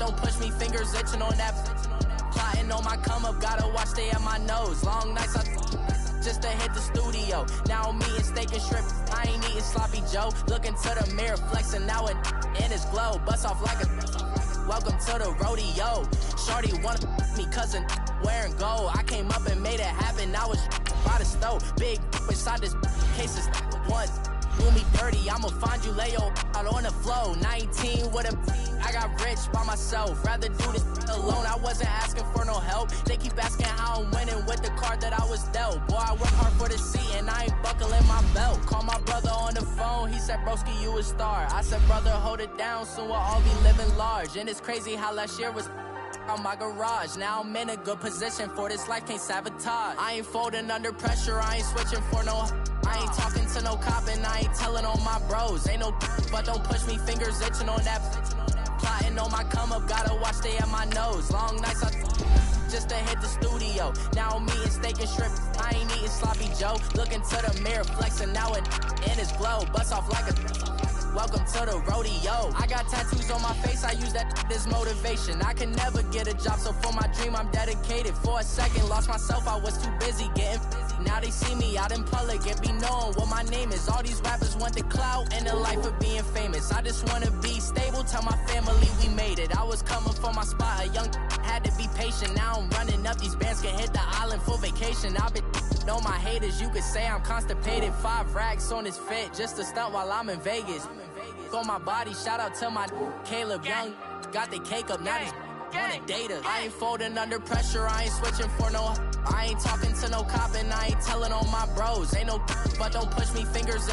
don't push me, fingers itching on that. Plotting on my come up, gotta watch stay at my nose. Long nights just to hit the studio. Now I'm eating steak and shrimp, I ain't eating sloppy Joe. Looking to the mirror, flexing now it in his glow. Bust off like a welcome to the rodeo. Shorty wanna me cousin wearing gold. I came up and made it happen, I was by the stove. Big inside this cases once. Do me dirty, I'ma find you, lay your out on the floor. 19 with a I got rich by myself. Rather do this alone, I wasn't asking for no help. They keep asking how I'm winning with the card that I was dealt. Boy, I work hard for the seat and I ain't buckling my belt. Call my brother on the phone, he said, broski, you a star. I said, brother, hold it down, soon we'll all be living large. And it's crazy how last year was on my garage. Now I'm in a good position for this life, can't sabotage. I ain't folding under pressure, I ain't switching for no. I ain't talking to no cop and I ain't telling on my bros. Ain't no but don't push me, fingers itching on that. Plotting on my come up, gotta watch stay at my nose. Long nights just to hit the studio. Now I'm eating steak and shrimp, I ain't eating sloppy Joe. Looking to the mirror, flexing now it in his glow. Bust off like a welcome to the rodeo. I got tattoos on my face, I use that as motivation. I can never get a job, so for my dream I'm dedicated. For a second, lost myself, I was too busy getting busy. Now they see me out in public and be knowing what my name is. All these rappers want the clout and the life of being famous. I just wanna be stable, tell my family we made it. I was coming for my spot, a young had to be patient. Now I'm running up, these bands can hit the island for vacation. I've been on my haters, you could say I'm constipated. 5 racks on his fit, just to stunt while I'm in Vegas. On my body, shout out to my Caleb Young. Got the cake up, now he's wanna date her. I ain't folding under pressure, I ain't switching for no. I ain't talking to no cop and I ain't telling on my bros. Ain't no but don't push me, fingers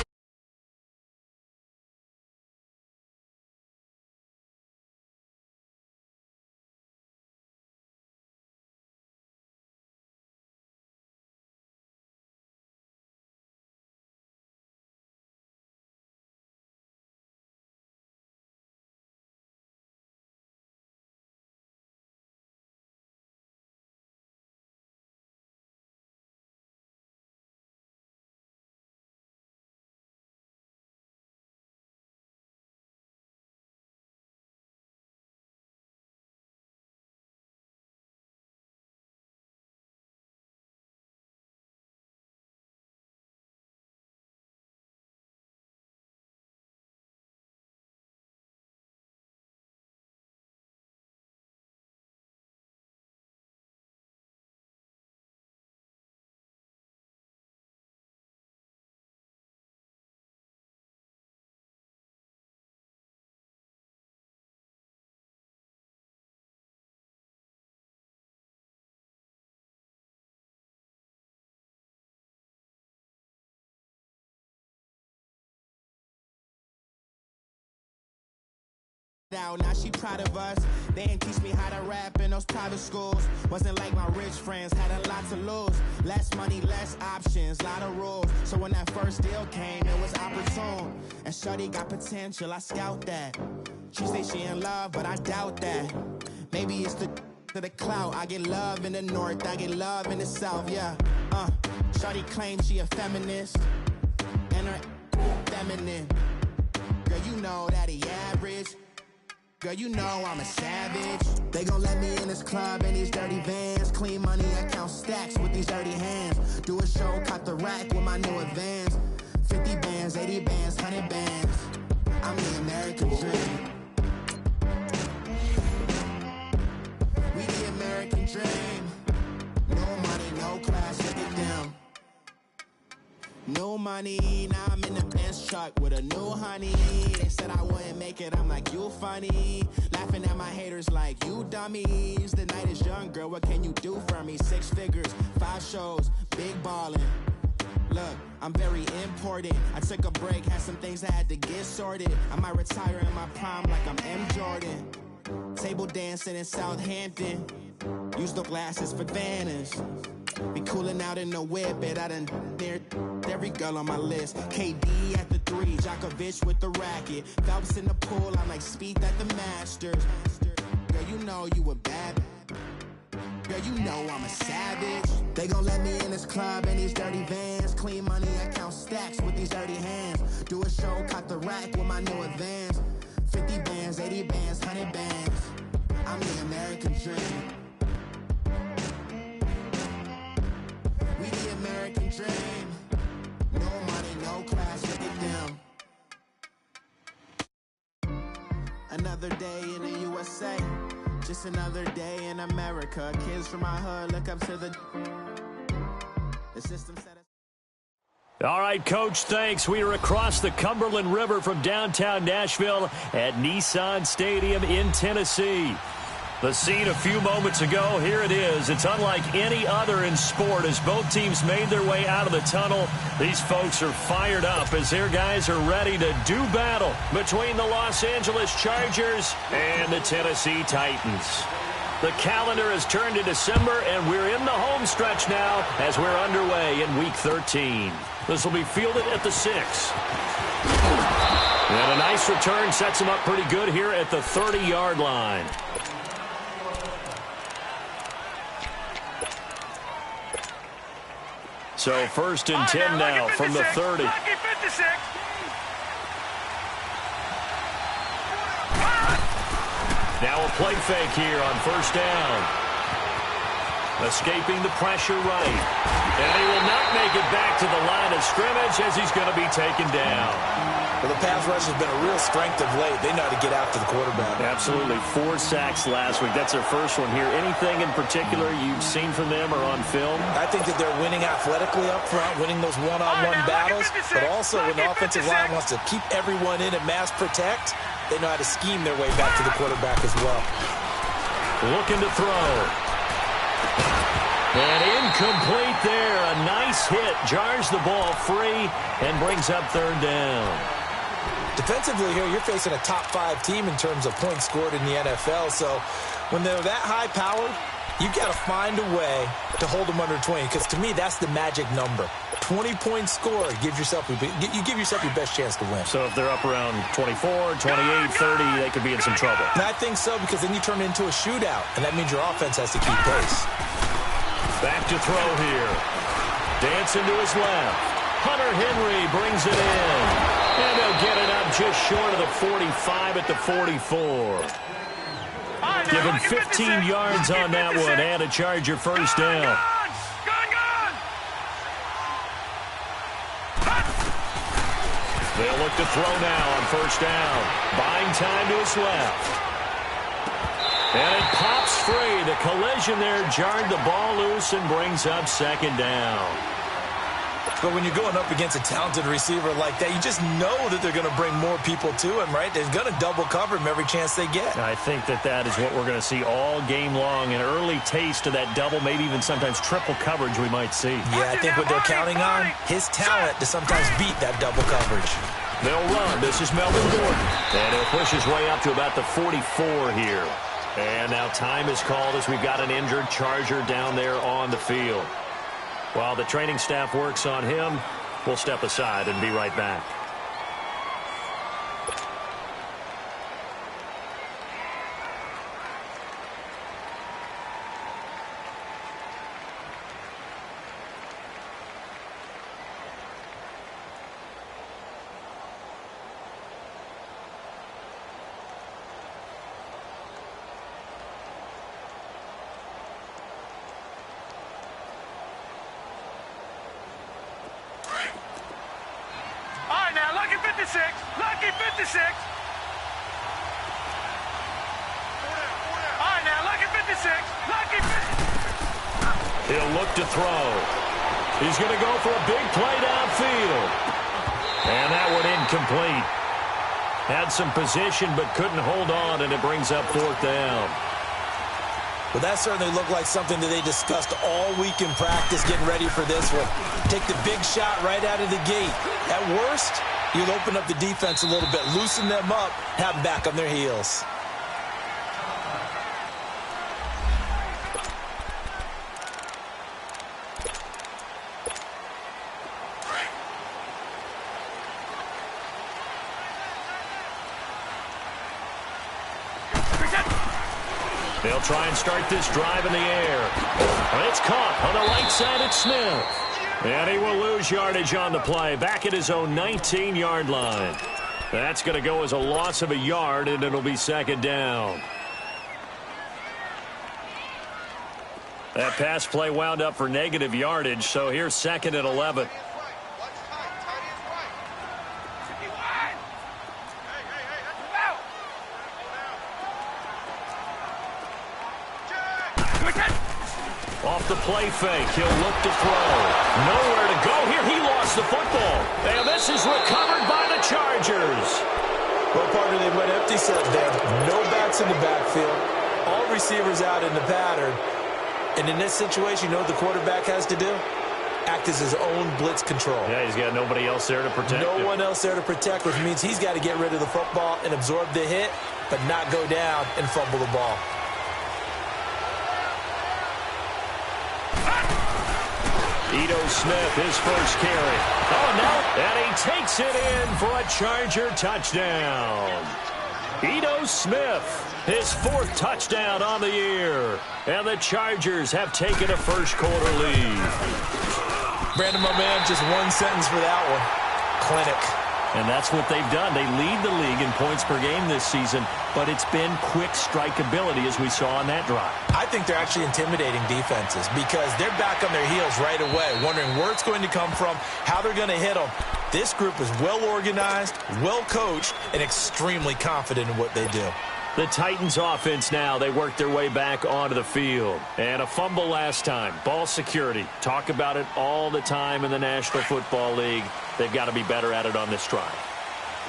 now she proud of us. They ain't teach me how to rap in those private schools. Wasn't like my rich friends, had a lot to lose. Less money, less options, lot of rules. So when that first deal came, it was opportune. And shorty got potential, I scout that. She say she in love, but I doubt that. Maybe it's the to the clout. I get love in the north, I get love in the south, yeah. Shorty claims she a feminist, and her feminine. Girl, you know that he average. Girl, you know I'm a savage. They gon' let me in this club in these dirty vans. Clean money, I count stacks with these dirty hands. Do a show, caught the rack with my new advance. 50 bands, 80 bands, 100 bands. I'm the American dream. We the American dream. No money, no class, look at them. No money, now I'm in the Benz truck with a new honey. They said I wouldn't make it, I'm like, you funny. Laughing at my haters like, you dummies. The night is young, girl, what can you do for me? 6 figures, 5 shows, big ballin'. Look, I'm very important. I took a break, had some things I had to get sorted. I might retire in my prime like I'm M. Jordan. Table dancing in Southampton. Use the glasses for Vannas. Be cooling out in the whip, but I done near every girl on my list. KD at the 3, Djokovic with the racket. Phelps in the pool, I'm like Speed at the Masters. Girl, you know you a bad. Girl, you know I'm a savage. They gon' let me in this club in these dirty vans. Clean money, I count stacks with these dirty hands. Do a show, caught the rack with my new advance. 50 bands, 80 bands, 100 bands. USA. Just another day in America. Kids from my hood look up to the system set us. All right, Coach, thanks. We are across the Cumberland River from downtown Nashville at Nissan Stadium in Tennessee. The scene a few moments ago, here it is. It's unlike any other in sport as both teams made their way out of the tunnel. These folks are fired up as their guys are ready to do battle between the Los Angeles Chargers and the Tennessee Titans. The calendar has turned to December, and we're in the home stretch now as we're underway in Week 13. This will be fielded at the 6. And a nice return sets them up pretty good here at the 30-yard line. So 1st and 10 now from the 30. Now a play fake here on 1st down. Escaping the pressure right. And he will not make it back to the line of scrimmage as he's going to be taken down. Well, the pass rush has been a real strength of late. They know how to get after the quarterback. Absolutely. 4 sacks last week. That's their first one here. Anything in particular you've seen from them or on film? I think that they're winning athletically up front, winning those one-on-one battles, but also when the offensive line wants to keep everyone in and mass protect, they know how to scheme their way back to the quarterback as well. Looking to throw. And incomplete there. A nice hit. Jars the ball free and brings up 3rd down. Defensively here, you're facing a top 5 team in terms of points scored in the NFL. So when they're that high-powered, you got to find a way to hold them under 20. Because to me, that's the magic number. 20 points scored. You give yourself your best chance to win. So if they're up around 24, 28, 30, they could be in some trouble. And I think so, because then you turn it into a shootout. And that means your offense has to keep pace. Back to throw here. Dancing to his left. Hunter Henry brings it in. And they'll get it up just short of the 45 at the 44. Give him 15 yards on that one and a Charger 1st down. They'll look to throw now on 1st down. Buying time to his left. And it pops free. The collision there jarred the ball loose and brings up 2nd down. But when you're going up against a talented receiver like that, you just know that they're going to bring more people to him, right? They're going to double cover him every chance they get. I think that is what we're going to see all game long. An early taste of that double, maybe even sometimes triple coverage we might see. Yeah, I think what they're counting on, his talent to sometimes beat that double coverage. They'll run. This is Melvin Gordon. And he'll push his way up to about the 44 here. And now time is called as we've got an injured Charger down there on the field. While the training staff works on him, we'll step aside and be right back. Lucky 56. All right, now, lucky 56. Lucky 56. He'll look to throw. He's going to go for a big play downfield. And that one incomplete. Had some position but couldn't hold on, and it brings up 4th down. Well, that certainly looked like something that they discussed all week in practice, getting ready for this one. Take the big shot right out of the gate. At worst, you'll open up the defense a little bit, loosen them up, have them back on their heels. They'll try and start this drive in the air. And it's caught on the right side at Smith. And he will lose yardage on the play, back at his own 19-yard line. That's going to go as a loss of a yard, and it'll be 2nd down. That pass play wound up for negative yardage, so here's 2nd and 11. Off the play fake, he'll look to throw. Nowhere to go here. He lost the football. And this is recovered by the Chargers. Well, partner, they went empty set there. No backs in the backfield. All receivers out in the pattern. And in this situation, you know what the quarterback has to do? Act as his own blitz control. Yeah, he's got nobody else there to protect him. No one else there to protect, which means he's got to get rid of the football and absorb the hit, but not go down and fumble the ball. Ito Smith, his first carry. Oh, no. And he takes it in for a Charger touchdown. Ito Smith, his fourth touchdown on the year. And the Chargers have taken a first-quarter lead. Brandon, my man, just one sentence for that one. Clinic. And that's what they've done. They lead the league in points per game this season, but it's been quick strikeability as we saw on that drive. I think they're actually intimidating defenses because they're back on their heels right away, wondering where it's going to come from, how they're going to hit them. This group is well organized, well coached, and extremely confident in what they do. The Titans offense now, they work their way back onto the field. And a fumble last time. Ball security. Talk about it all the time in the National Football League. They've got to be better at it on this drive.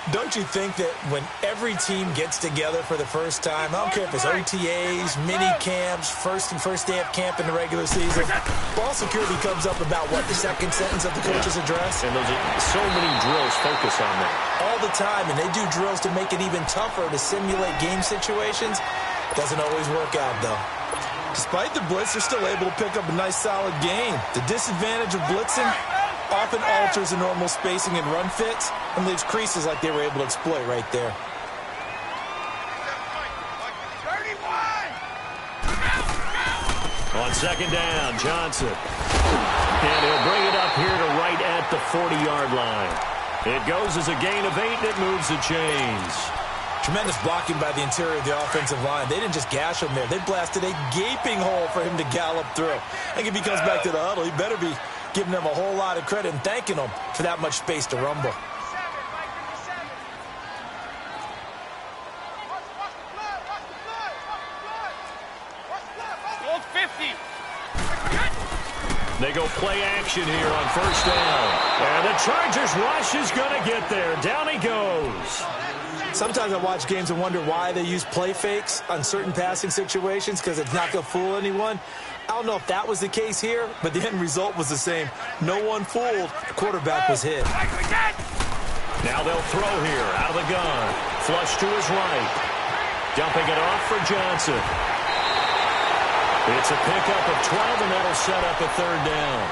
Don't you think that when every team gets together for the first time, I don't care if it's OTAs, mini camps, first day of camp in the regular season, ball security comes up about, what, the second sentence of the coach's address? And those are so many drills focus on that. All the time, and they do drills to make it even tougher to simulate game situations. Doesn't always work out, though. Despite the blitz, they're still able to pick up a nice, solid gain. The disadvantage of blitzing often alters the normal spacing and run fits and leaves creases like they were able to exploit right there. On second down, Johnson. And he'll bring it up here to right at the 40-yard line. It goes as a gain of 8, and it moves the chains. Tremendous blocking by the interior of the offensive line. They didn't just gash him there. They blasted a gaping hole for him to gallop through. I think if he comes back to the huddle, he better be giving them a whole lot of credit and thanking them for that much space to rumble. They go play action here on first down. And the Chargers rush is going to get there. Down he goes. Sometimes I watch games and wonder why they use play fakes on certain passing situations because it's not going to fool anyone. I don't know if that was the case here, but the end result was the same. No one fooled. The quarterback was hit. Now they'll throw here out of the gun. Flush to his right. Dumping it off for Johnson. It's a pickup of 12, and that'll set up a third down.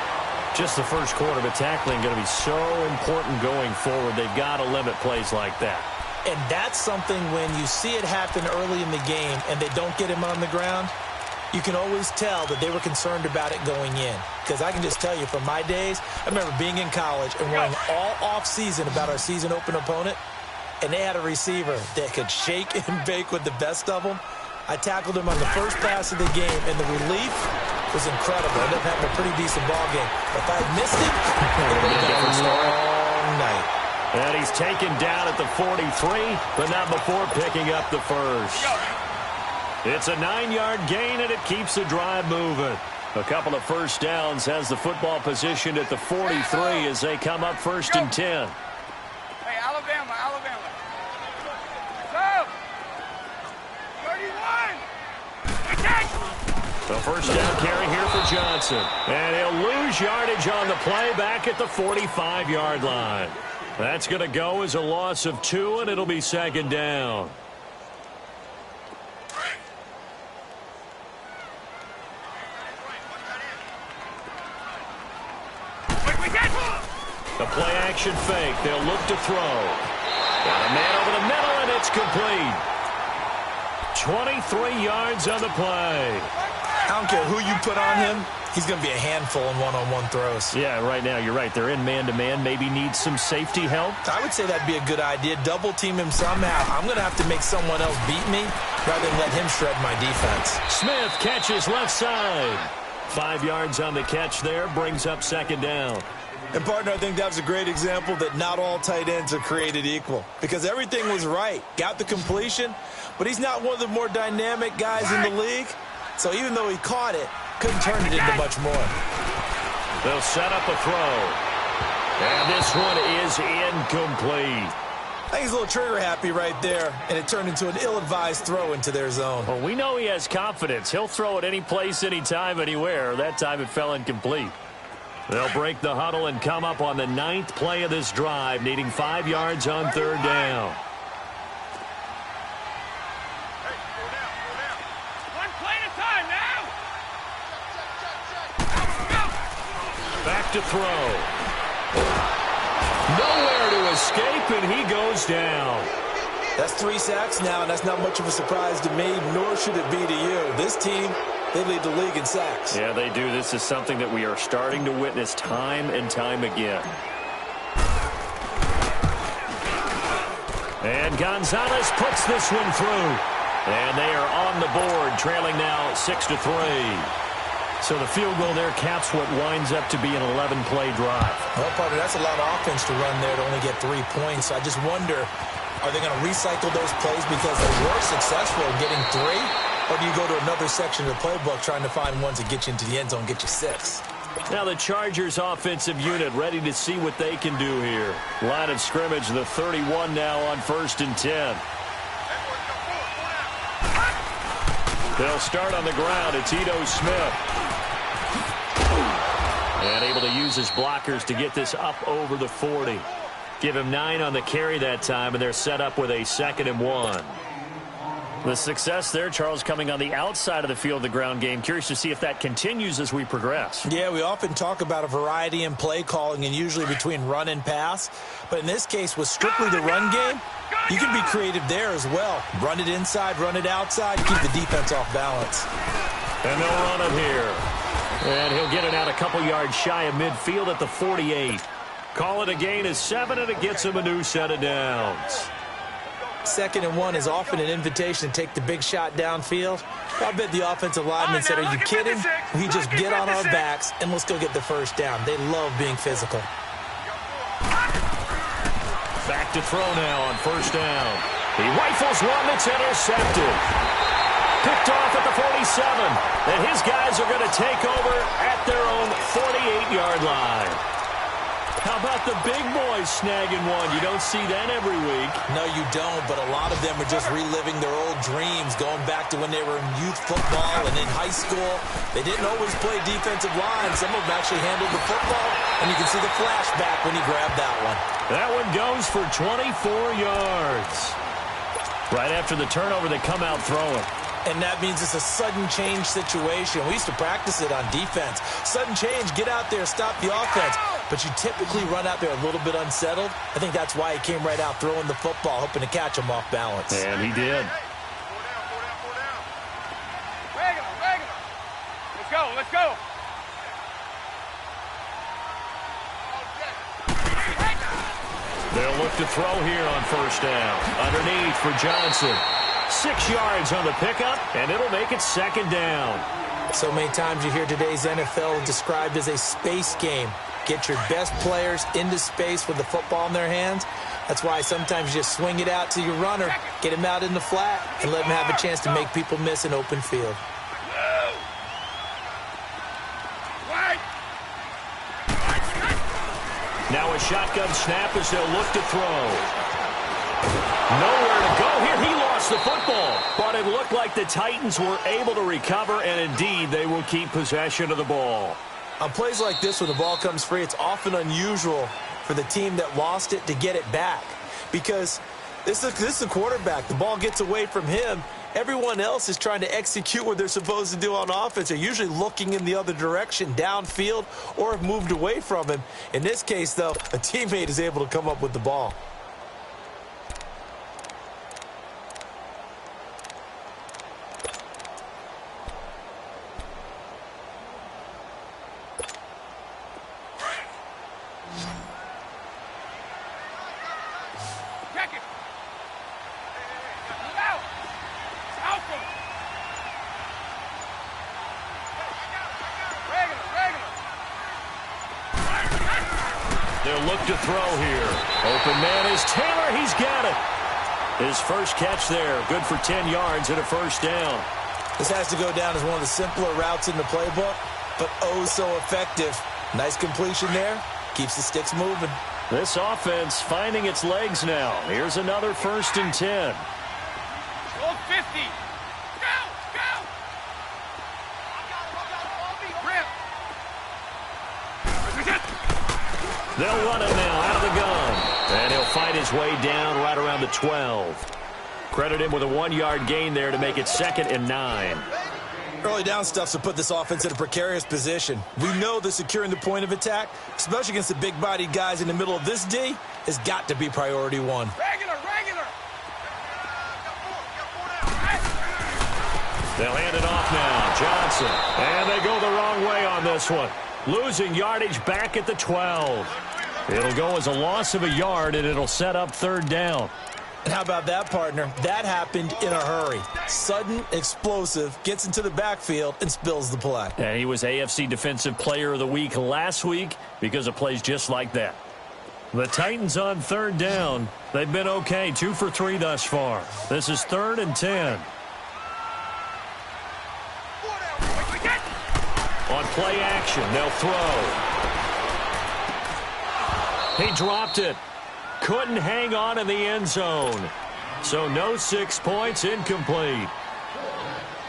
Just the first quarter, but tackling going to be so important going forward. They've got to limit plays like that. And that's something when you see it happen early in the game and they don't get him on the ground, you can always tell that they were concerned about it going in. Because I can just tell you from my days, I remember being in college and worrying all off-season about our season open opponent, and they had a receiver that could shake and bake with the best of them. I tackled him on the first pass of the game, and the relief was incredible. I ended up having a pretty decent ball game. But if I had missed it, it would have been a long night. And he's taken down at the 43, but not before picking up the first. It's a 9-yard gain, and it keeps the drive moving. A couple of first downs has the football positioned at the 43 as they come up first and 10. Hey, Alabama. Go! 31! The first down carry here for Johnson. And he'll lose yardage on the play back at the 45-yard line. That's going to go as a loss of 2, and it'll be second down. The play-action fake. They'll look to throw. Got a man over the middle, and it's complete. 23 yards on the play. I don't care who you put on him. He's going to be a handful in one-on-one throws. Yeah, right now, you're right. They're in man-to-man. Maybe need some safety help. I would say that'd be a good idea. Double-team him somehow. I'm going to have to make someone else beat me rather than let him shred my defense. Smith catches left side. 5 yards on the catch there. Brings up second down. And, partner, I think that was a great example that not all tight ends are created equal. Because everything was right. Got the completion, but he's not one of the more dynamic guys in the league. So even though he caught it, couldn't turn it into much more. They'll set up a throw. And this one is incomplete. I think he's a little trigger happy right there, and it turned into an ill-advised throw into their zone. Well, we know he has confidence. He'll throw it any place, anytime, anywhere. That time it fell incomplete. They'll break the huddle and come up on the 9th play of this drive, needing 5 yards on 3rd down. One play at a time now. Back to throw. Nowhere to escape, and he goes down. That's 3 sacks now, and that's not much of a surprise to me, nor should it be to you. This team, they lead the league in sacks. Yeah, they do. This is something that we are starting to witness time and time again. And Gonzalez puts this one through. And they are on the board, trailing now 6-3. So the field goal there caps what winds up to be an 11-play drive. Well, partner, that's a lot of offense to run there to only get 3 points. I just wonder, are they going to recycle those plays because they were successful in getting 3? Or do you go to another section of the playbook trying to find ones that get you into the end zone, get you 6? Now the Chargers offensive unit ready to see what they can do here. Line of scrimmage, the 31 now on 1st and 10. They'll start on the ground. It's Ito Smith. And able to use his blockers to get this up over the 40. Give him 9 on the carry that time, and they're set up with a 2nd and 1. The success there, Charles, coming on the outside of the field, the ground game. Curious to see if that continues as we progress. Yeah, we often talk about a variety in play calling and usually between run and pass. But in this case, with strictly the run game, you can be creative there as well. Run it inside, run it outside, keep the defense off balance. And they'll run it here. And he'll get it out a couple yards shy of midfield at the 48. Call it a gain of 7, and it gets him a new set of downs. 2nd and 1 is often an invitation to take the big shot downfield. I bet the offensive lineman said, are you kidding? We just get on our backs and let's go get the 1st down. They love being physical. Back to throw now on 1st down. He rifles one that's intercepted. Picked off at the 47. And his guys are going to take over at their own 48-yard line. How about the big boys snagging one? You don't see that every week. No, you don't, but a lot of them are just reliving their old dreams, going back to when they were in youth football and in high school. They didn't always play defensive line. Some of them actually handled the football, and you can see the flashback when he grabbed that one. That one goes for 24 yards. Right after the turnover, they come out throwing. And that means it's a sudden change situation. We used to practice it on defense. Sudden change, get out there, stop the offense. But you typically run out there a little bit unsettled. I think that's why he came right out throwing the football, hoping to catch him off balance. And he did. Let's go, let's go. They'll look to throw here on 1st down. Underneath for Johnson. 6 yards on the pickup, and it'll make it 2nd down. So many times you hear today's NFL described as a space game. Get your best players into space with the football in their hands. That's why sometimes you just swing it out to your runner, get him out in the flat, and let him have a chance to make people miss an open field. Now a shotgun snap as they'll look to throw. Nowhere to go here. He lost the football, but it looked like the Titans were able to recover, and indeed they will keep possession of the ball. On plays like this, when the ball comes free, it's often unusual for the team that lost it to get it back, because this is the quarterback. The ball gets away from him. Everyone else is trying to execute what they're supposed to do on offense. They're usually looking in the other direction, downfield, or have moved away from him. In this case, though, a teammate is able to come up with the ball. They'll look to throw here. Open man is Taylor. He's got it. His first catch there. Good for 10 yards and a 1st down. This has to go down as one of the simpler routes in the playbook, but oh so effective. Nice completion there. Keeps the sticks moving. This offense finding its legs now. Here's another 1st and 10. Go 50. Go! Grip. They'll run it now out of the gun. And he'll fight his way down right around the 12. Credit him with a 1-yard gain there to make it 2nd and 9. Early down stuff to put this offense in a precarious position. We know that securing the point of attack, especially against the big-bodied guys in the middle of this D, has got to be priority one. Regular. They'll hand it off now. Johnson. And they go the wrong way on this one. Losing yardage back at the 12. It'll go as a loss of a yard, and it'll set up 3rd down. And how about that, partner? That happened in a hurry. Sudden, explosive, gets into the backfield, and spills the play. And he was AFC Defensive Player of the Week last week because of plays just like that. The Titans on 3rd down. They've been okay, 2 for 3 thus far. This is 3rd and 10. On play action, they'll throw. He dropped it. Couldn't hang on in the end zone. So no 6 points, incomplete.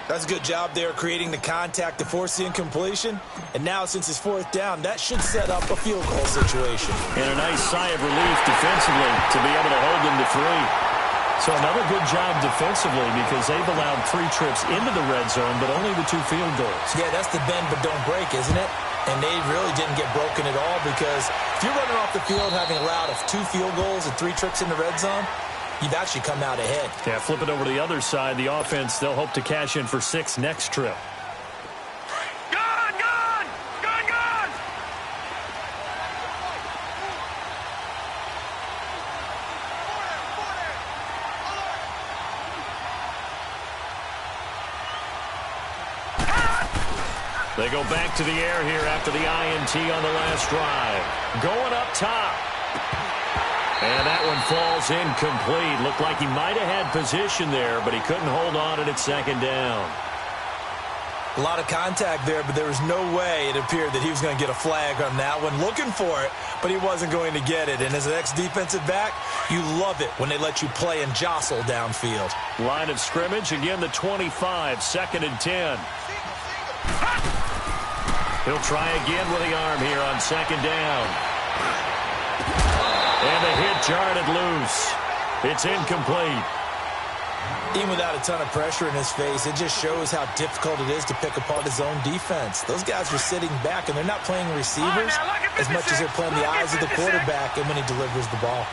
That's a good job there creating the contact to force the incompletion. And now since it's 4th down, that should set up a field goal situation. And a nice sigh of relief defensively to be able to hold them to 3. So another good job defensively because they've allowed 3 trips into the red zone, but only the 2 field goals. Yeah, that's the bend but don't break, isn't it? And they really didn't get broken at all because if you're running off the field having allowed 2 field goals and 3 trips in the red zone, you've actually come out ahead. Yeah, flip it over to the other side. The offense, they'll hope to cash in for 6 next trip. They go back to the air here after the INT on the last drive. Going up top. And that one falls incomplete. Looked like he might have had position there, but he couldn't hold on at 2nd down. A lot of contact there, but there was no way it appeared that he was going to get a flag on that one. Looking for it, but he wasn't going to get it. And as an ex-defensive back, you love it when they let you play and jostle downfield. Line of scrimmage, again the 25, 2nd and 10. He'll try again with the arm here on 2nd down. And the hit jarred it loose. It's incomplete. Even without a ton of pressure in his face, it just shows how difficult it is to pick apart his own defense. Those guys are sitting back, and they're not playing receivers as much as they're playing the eyes of the quarterback and when he delivers the ball.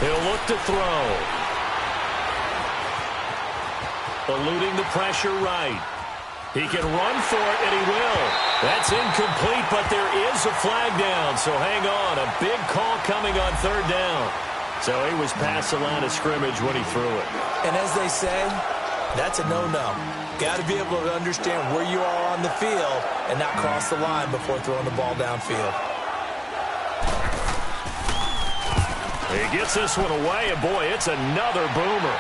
He'll look to throw. Eluding the pressure right. He can run for it, and he will. That's incomplete, but there is a flag down, so hang on. A big call coming on 3rd down. So he was past the line of scrimmage when he threw it. And as they say, that's a no-no. Got to be able to understand where you are on the field and not cross the line before throwing the ball downfield. He gets this one away, and boy, it's another boomer.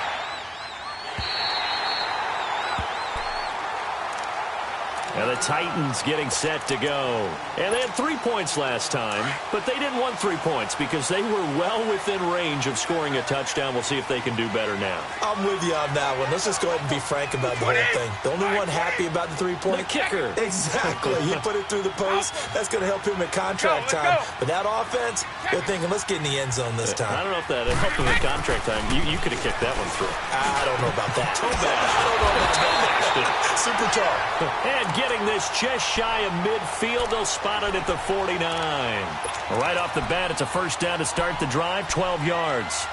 And the Titans getting set to go. And they had 3 points last time, but they didn't want 3 points because they were well within range of scoring a touchdown. We'll see if they can do better now. I'm with you on that one. Let's just go ahead and be frank about the whole thing. The only one happy about the 3-point. The kicker. Exactly. He put it through the post. That's going to help him at contract time. But that offense, they're thinking, let's get in the end zone this time. I don't know if that helped him at contract time. You could have kicked that one through. I don't know about that. Toe bash. I don't know about that. Super tall. And getting this just shy of midfield, they'll spot it at the 49. Right off the bat, it's a 1st down to start the drive, 12 yards.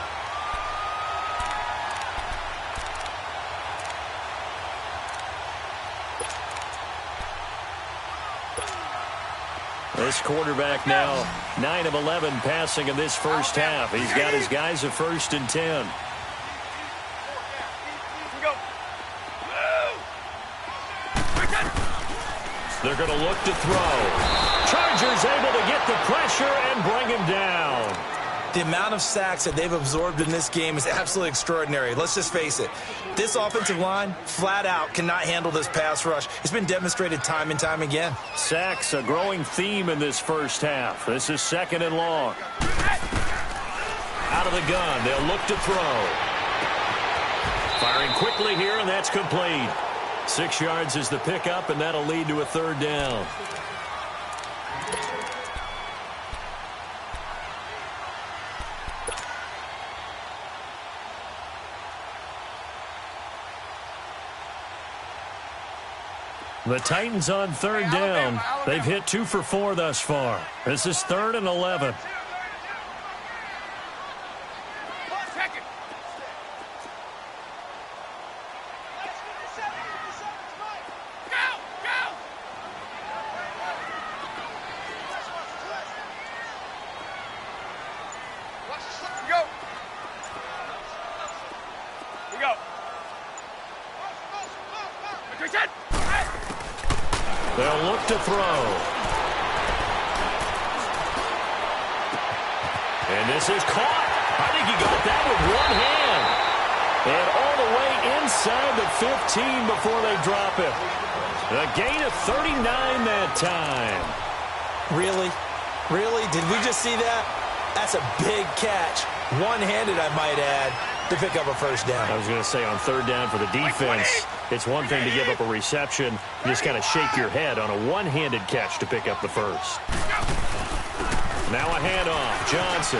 This quarterback now 9 of 11 passing in this first half. He's got his guys at 1st and 10. They're going to look to throw. Chargers able to get the pressure and bring him down. The amount of sacks that they've absorbed in this game is absolutely extraordinary. Let's just face it. This offensive line, flat out, cannot handle this pass rush. It's been demonstrated time and time again. Sacks, a growing theme in this first half. This is 2nd and long. Out of the gun, they'll look to throw. Firing quickly here, and that's complete. 6 yards is the pickup, and that'll lead to a 3rd down. The Titans on 3rd down. They've hit 2 for 4 thus far. This is 3rd and 11. They'll look to throw. And this is caught. I think he got that with one hand. And all the way inside the 15 before they drop it. A gain of 39 that time. Really? Really? Did we just see that? That's a big catch. One-handed, I might add, to pick up a 1st down. I was going to say on 3rd down for the defense, it's one thing to give up a reception. You just got to shake your head on a one-handed catch to pick up the 1st. Now a handoff. Johnson.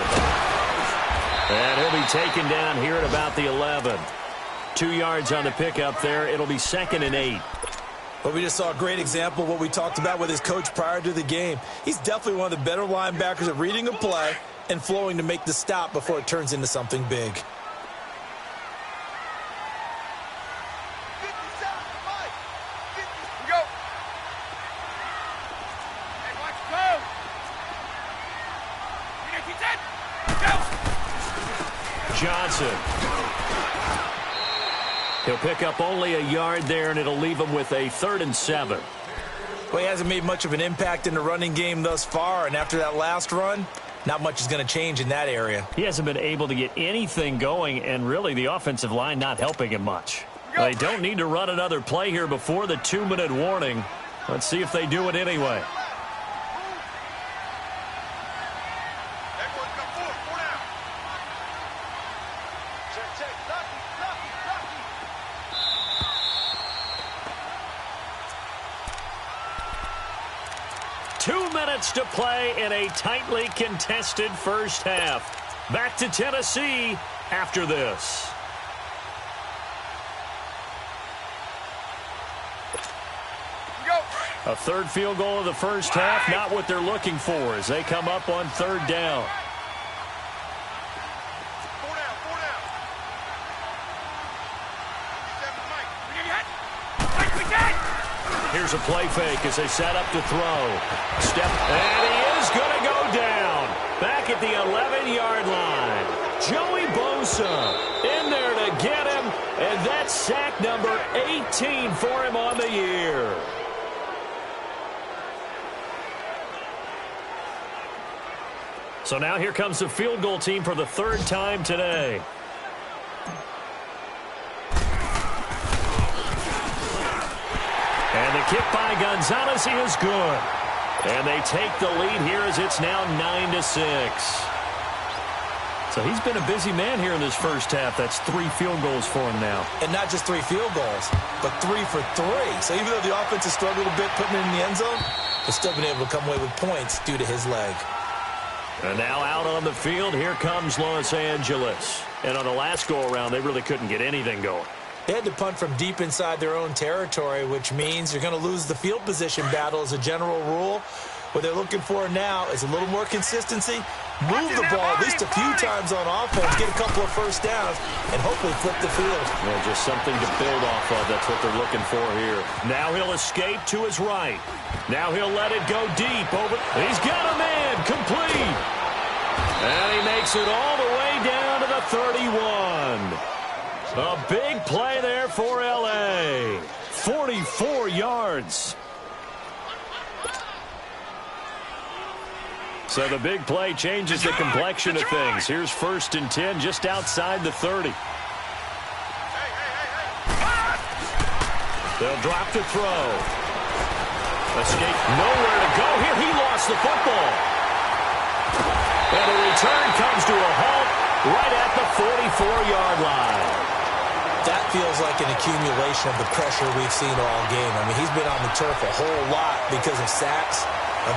And he'll be taken down here at about the 11. 2 yards on the pickup there. It'll be 2nd and 8. But we just saw a great example of what we talked about with his coach prior to the game. He's definitely one of the better linebackers at reading a play and flowing to make the stop before it turns into something big. Johnson. He'll pick up only a yard there, and it'll leave him with a 3rd and 7. Well, he hasn't made much of an impact in the running game thus far, and after that last run, not much is going to change in that area. He hasn't been able to get anything going, and really the offensive line not helping him much. They don't need to run another play here before the 2-minute warning. Let's see if they do it anyway. To play in a tightly contested first half. Back to Tennessee after this. A 3rd field goal of the first half, not what they're looking for as they come up on 3rd down. Here's a play fake as they set up to throw. Step, and he is going to go down. Back at the 11-yard line. Joey Bosa in there to get him, and that's sack number 18 for him on the year. So now here comes the field goal team for the 3rd time today. And the kick by Gonzalez is good. And they take the lead here as it's now 9-6. So he's been a busy man here in this first half. That's 3 field goals for him now. And not just 3 field goals, but 3 for 3. So even though the offense has struggled a bit putting it in the end zone, they've still been able to come away with points due to his leg. And now out on the field, here comes Los Angeles. And on the last go-around, they really couldn't get anything going. They had to punt from deep inside their own territory, which means you're going to lose the field position battle as a general rule. What they're looking for now is a little more consistency, move the ball at least a few times on offense, get a couple of first downs, and hopefully flip the field. Yeah, just something to build off of. That's what they're looking for here. Now he'll escape to his right. Now he'll let it go deep over. He's got a man complete. And he makes it all the way down to the 31. A big play there for L.A. 44 yards. So the big play changes the complexion of things. Here's 1st and 10 just outside the 30. They'll drop to throw. Escape, nowhere to go here. He lost the football. And the return comes to a halt right at the 44-yard line. That feels like an accumulation of the pressure we've seen all game. I mean, he's been on the turf a whole lot because of sacks.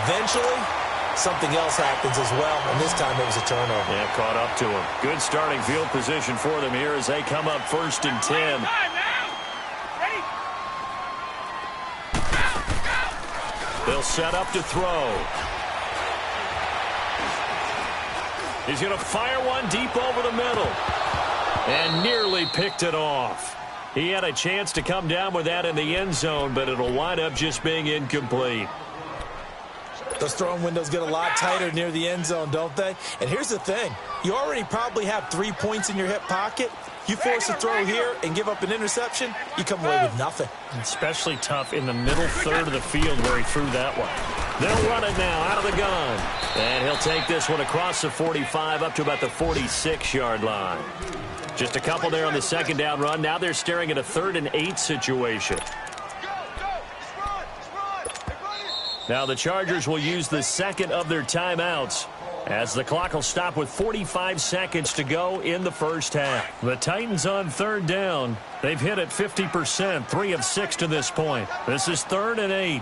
Eventually, something else happens as well, and this time it was a turnover. Yeah, caught up to him. Good starting field position for them here as they come up 1st and 10. They'll set up to throw. He's going to fire one deep over the middle. And nearly picked it off. He had a chance to come down with that in the end zone, but it'll wind up just being incomplete. Those throwing windows get a lot tighter near the end zone, don't they? And here's the thing. You already probably have 3 points in your hip pocket. You force a throw here and give up an interception, you come away with nothing. Especially tough in the middle third of the field where he threw that one. They'll run it now out of the gun. And he'll take this one across the 45 up to about the 46-yard line. Just a couple there on the 2nd down run. Now they're staring at a 3rd and 8 situation. Now the Chargers will use the 2nd of their timeouts as the clock will stop with 45 seconds to go in the first half. The Titans on 3rd down. They've hit it 50%, 3 of 6 to this point. This is 3rd and 8.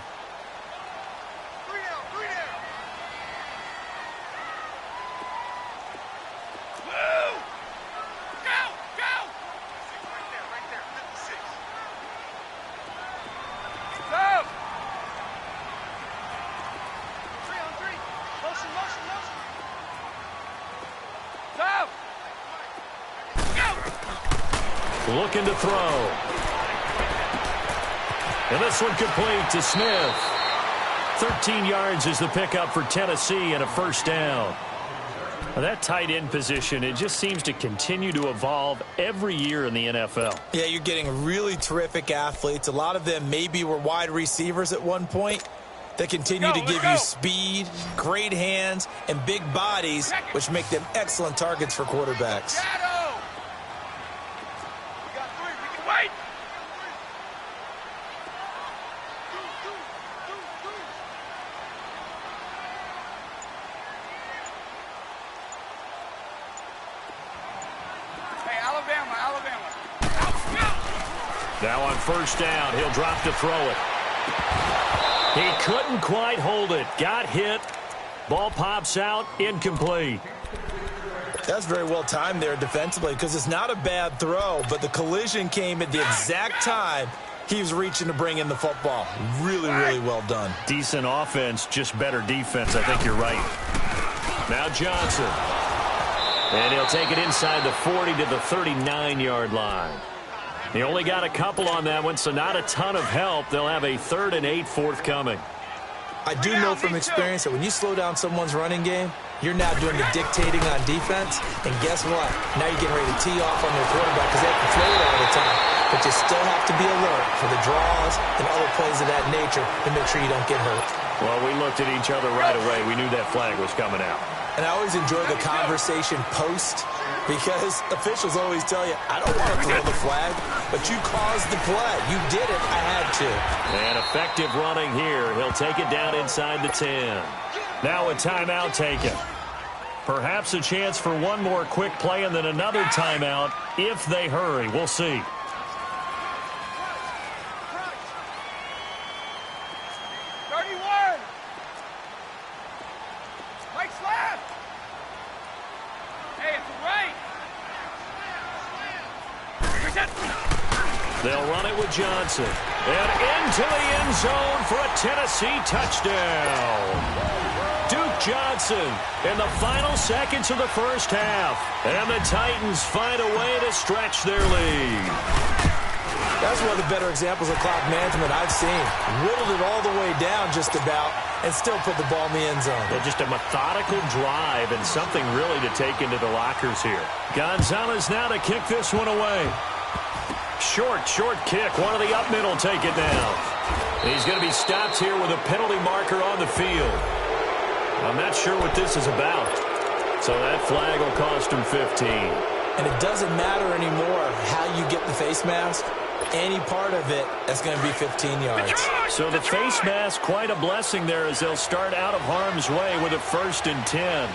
Looking to throw. And this one complete to Smith. 13 yards is the pickup for Tennessee and a 1st down. Now that tight end position, it just seems to continue to evolve every year in the NFL. Yeah, you're getting really terrific athletes. A lot of them maybe were wide receivers at one point. They continue to give you speed, great hands, and big bodies, which make them excellent targets for quarterbacks. Now on 1st down, he'll drop to throw it. He couldn't quite hold it. Got hit. Ball pops out. Incomplete. That's very well timed there defensively because it's not a bad throw, but the collision came at the exact time he was reaching to bring in the football. Really, really well done. Decent offense, just better defense. I think you're right. Now Johnson. And he'll take it inside the 40 to the 39-yard line. He only got a couple on that one, so not a ton of help. They'll have a 3rd and 8 forthcoming. I do know from experience that when you slow down someone's running game, you're now doing the dictating on defense. And guess what? Now you're getting ready to tee off on their quarterback because they have to throw it all the time. But you still have to be alert for the draws and other plays of that nature to make sure you don't get hurt. Well, we looked at each other right away. We knew that flag was coming out. And I always enjoy the conversation post because officials always tell you, I don't want to throw the flag, but you caused the play. You did it. I had to. And effective running here. He'll take it down inside the 10. Now a timeout taken. Perhaps a chance for one more quick play and then another timeout if they hurry. We'll see. They'll run it with Johnson. And into the end zone for a Tennessee touchdown. Duke Johnson in the final seconds of the first half. And the Titans find a way to stretch their lead. That's one of the better examples of clock management I've seen. Whittled it all the way down just about and still put the ball in the end zone. Yeah, just a methodical drive and something really to take into the lockers here. Gonzalez now to kick this one away. Short kick. One of the up middle take it down. He's going to be stopped here with a penalty marker on the field. I'm not sure what this is about. So that flag will cost him 15. And it doesn't matter anymore how you get the face mask. Any part of it, that's going to be 15 yards. So the face mask, quite a blessing there as they'll start out of harm's way with a 1st and 10.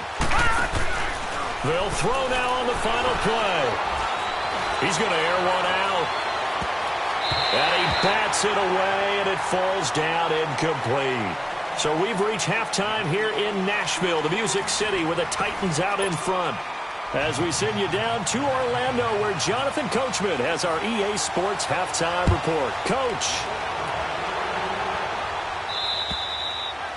They'll throw now on the final play. He's going to air one out. And he bats it away, and it falls down incomplete. So we've reached halftime here in Nashville, the Music City, with the Titans out in front. As we send you down to Orlando, where Jonathan Coachman has our EA Sports halftime report. Coach.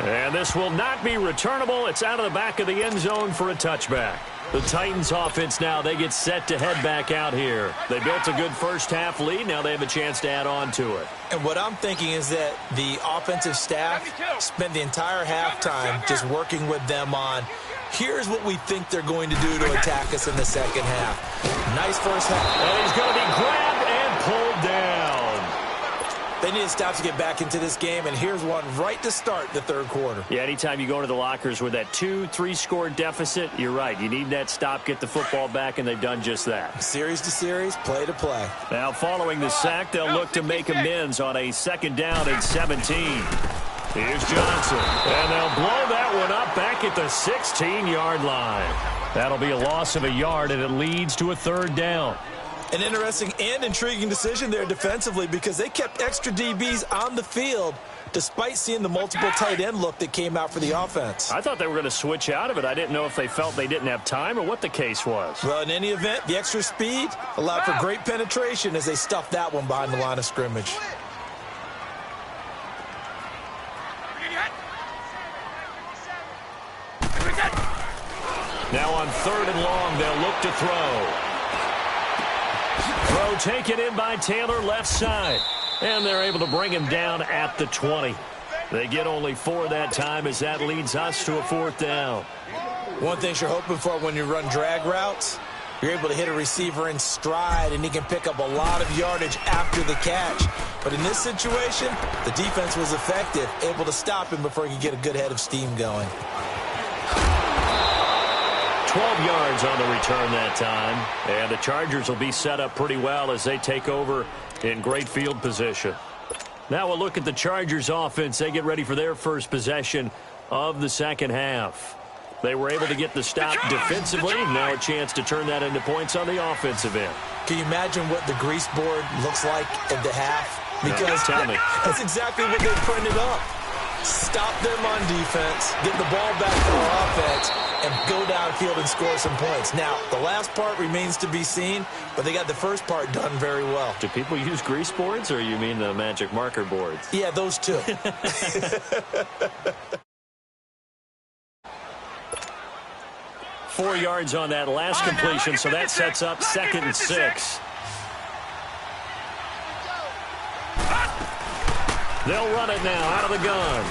And this will not be returnable. It's out of the back of the end zone for a touchback. The Titans offense now, they get set to head back out here. They built a good first-half lead. Now they have a chance to add on to it. And what I'm thinking is that the offensive staff spent the entire halftime just working with them on, here's what we think they're going to do to attack us in the second half. Nice first half. And he's going to be grabbed and pulled down. They need to stop to get back into this game, and here's one right to start the third quarter. Yeah, anytime you go into the lockers with that 2-3 score deficit, you're right. You need that stop, get the football back, and they've done just that. Series to series, play to play. Now, following the sack, they'll look to make amends on a 2nd down and 17. Here's Johnson, and they'll blow that one up back at the 16-yard line. That'll be a loss of a yard, and it leads to a 3rd down. An interesting and intriguing decision there defensively because they kept extra DBs on the field despite seeing the multiple tight end look that came out for the offense. I thought they were going to switch out of it. I didn't know if they felt they didn't have time or what the case was. Well, in any event, the extra speed allowed for great penetration as they stuffed that one behind the line of scrimmage. Now on 3rd and long, they'll look to throw. Throw taken in by Taylor, left side. And they're able to bring him down at the 20. They get only 4 that time as that leads us to a 4th down. One thing you're hoping for when you run drag routes, you're able to hit a receiver in stride, and he can pick up a lot of yardage after the catch. But in this situation, the defense was effective, able to stop him before he could get a good head of steam going. 12 yards on the return that time. And the Chargers will be set up pretty well as they take over in great field position. Now we'll look at the Chargers offense. They get ready for their first possession of the second half. They were able to get the stop defensively. Now a chance to turn that into points on the offensive end. Can you imagine what the grease board looks like at the half? Because tell me. That's exactly what they printed up. Stop them on defense, get the ball back to our offense, and go downfield and score some points. Now, the last part remains to be seen, but they got the first part done very well. Do people use grease boards, or you mean the magic marker boards? Yeah, those two. 4 yards on that last completion, so that sets up 2nd and 6. They'll run it now out of the gun.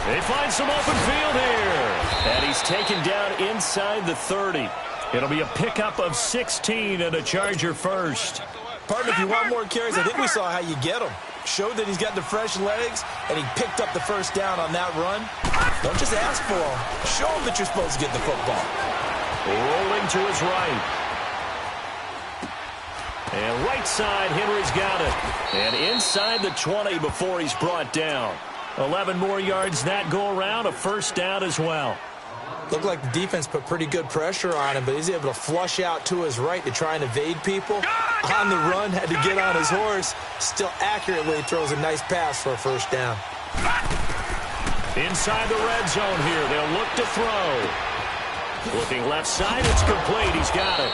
They find some open field here. And he's taken down inside the 30. It'll be a pickup of 16 and a Charger first. Partner, if you want more carries, I think we saw how you get them. Showed that he's got the fresh legs, and he picked up the first down on that run. Don't just ask for them. Show him that you're supposed to get the football. Rolling to his right. And right side, Henry's got it. And inside the 20 before he's brought down. 11 more yards that go around, a first down as well. Looked like the defense put pretty good pressure on him, but he's able to flush out to his right to try and evade people. On the run, had to get on his horse. Still accurately throws a nice pass for a first down. Inside the red zone here, they'll look to throw. Looking left side, it's complete. He's got it.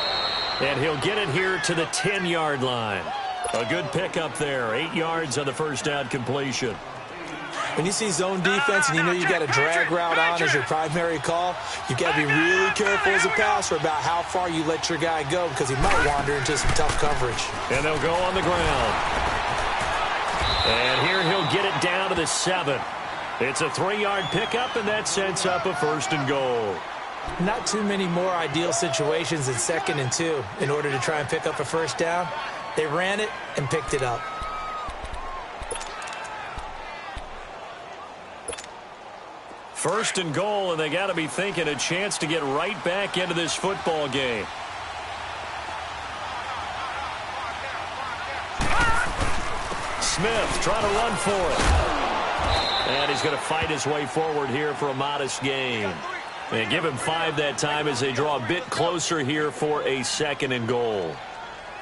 And he'll get it here to the 10-yard line. A good pickup there. 8 yards on the first down completion. When you see zone defense and you know you got a drag route on as your primary call, you've got to be really careful as a passer about how far you let your guy go because he might wander into some tough coverage. And they'll go on the ground. And here he'll get it down to the 7. It's a 3-yard pickup, and that sets up a 1st and goal. Not too many more ideal situations than 2nd and 2 in order to try and pick up a first down. They ran it and picked it up. First and goal, and they got to be thinking a chance to get right back into this football game. Smith trying to run for it. And he's going to fight his way forward here for a modest gain. And give him 5 that time as they draw a bit closer here for a second and goal.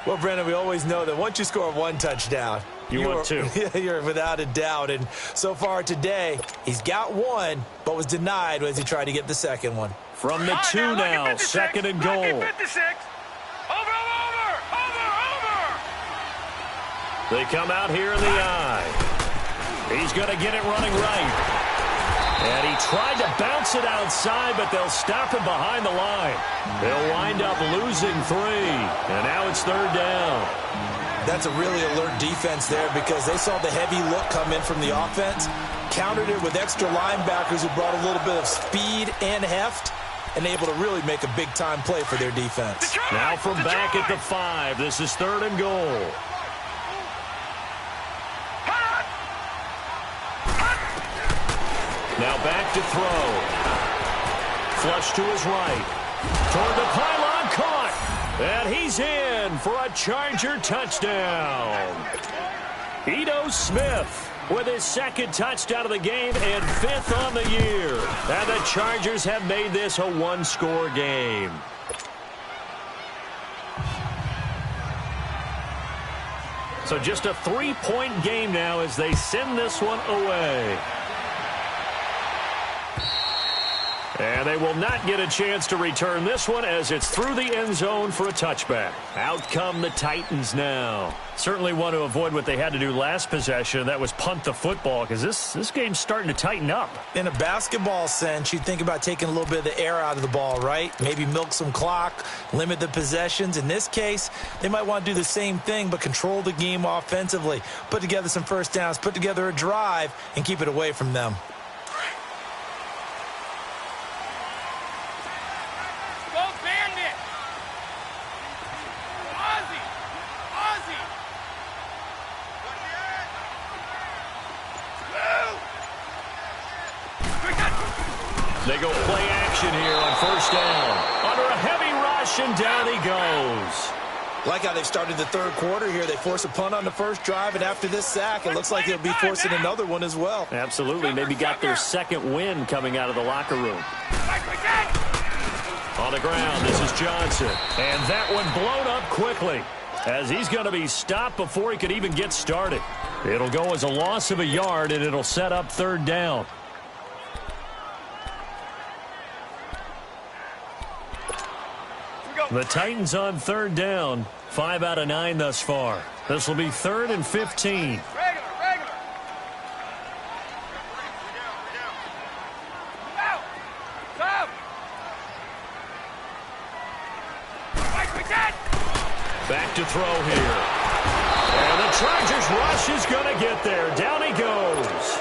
Well, Brendan, we always know that once you score 1 touchdown, you want 2. You're without a doubt. And so far today, he's got 1, but was denied as he tried to get the second one. From the 2 now, second and goal. Over. They come out here in the eye. He's going to get it running right. And he tried to bounce it outside, but they'll stop him behind the line. They'll wind up losing 3. And now it's 3rd down. That's a really alert defense there because they saw the heavy look come in from the offense, countered it with extra linebackers who brought a little bit of speed and heft, and able to really make a big-time play for their defense. Now from back at the 5, this is 3rd and goal. Now back to throw. Flush to his right. Toward the pylon, caught. And he's in for a Charger touchdown. Ito Smith with his 2nd touchdown of the game and 5th on the year. And the Chargers have made this a 1-score game. So just a 3-point game now as they send this one away. And they will not get a chance to return this one as it's through the end zone for a touchback. Out come the Titans now. Certainly want to avoid what they had to do last possession. That was punt the football because this game's starting to tighten up. In a basketball sense, you think about taking a little bit of the air out of the ball, right? Maybe milk some clock, limit the possessions. In this case, they might want to do the same thing but control the game offensively. Put together some first downs, put together a drive, and keep it away from them. They go play action here on 1st down. Under a heavy rush, and down he goes. Like how they've started the 3rd quarter here. They force a punt on the first drive, and after this sack, it looks like they'll be forcing another one as well. Absolutely. Maybe got their 2nd win coming out of the locker room. On the ground, this is Johnson. And that one blown up quickly as he's going to be stopped before he could even get started. It'll go as a loss of a yard, and it'll set up 3rd down. The Titans on 3rd down. 5 out of 9 thus far. This will be 3rd and 15. Back to throw here. And the Chargers rush is going to get there. Down he goes.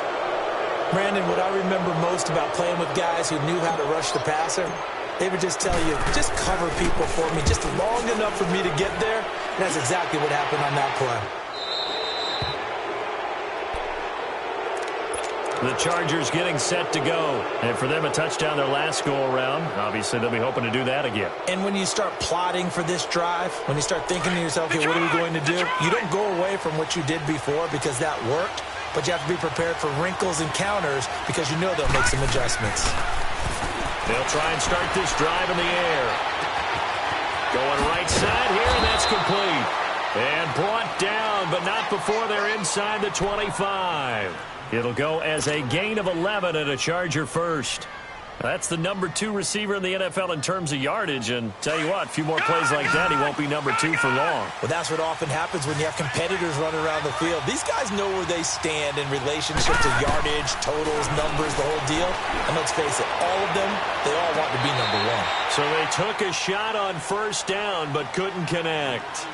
Brandon, what I remember most about playing with guys who knew how to rush the passer, they would just tell you, just cover people for me just long enough for me to get there. And that's exactly what happened on that play. The Chargers getting set to go. And for them, a touchdown their last go-around. Obviously, they'll be hoping to do that again. And when you start plotting for this drive, when you start thinking to yourself, okay, what are we going to do? You don't go away from what you did before because that worked. But you have to be prepared for wrinkles and counters because you know they'll make some adjustments. They'll try and start this drive in the air. Going right side here, and that's complete. And brought down, but not before they're inside the 25. It'll go as a gain of 11 and a Charger first. That's the number 2 receiver in the NFL in terms of yardage. And tell you what, a few more plays like that, he won't be number 2 for long. Well, that's what often happens when you have competitors running around the field. These guys know where they stand in relationship to yardage, totals, numbers, the whole deal. And let's face it, all of them, they all want to be number 1. So they took a shot on 1st down, but couldn't connect.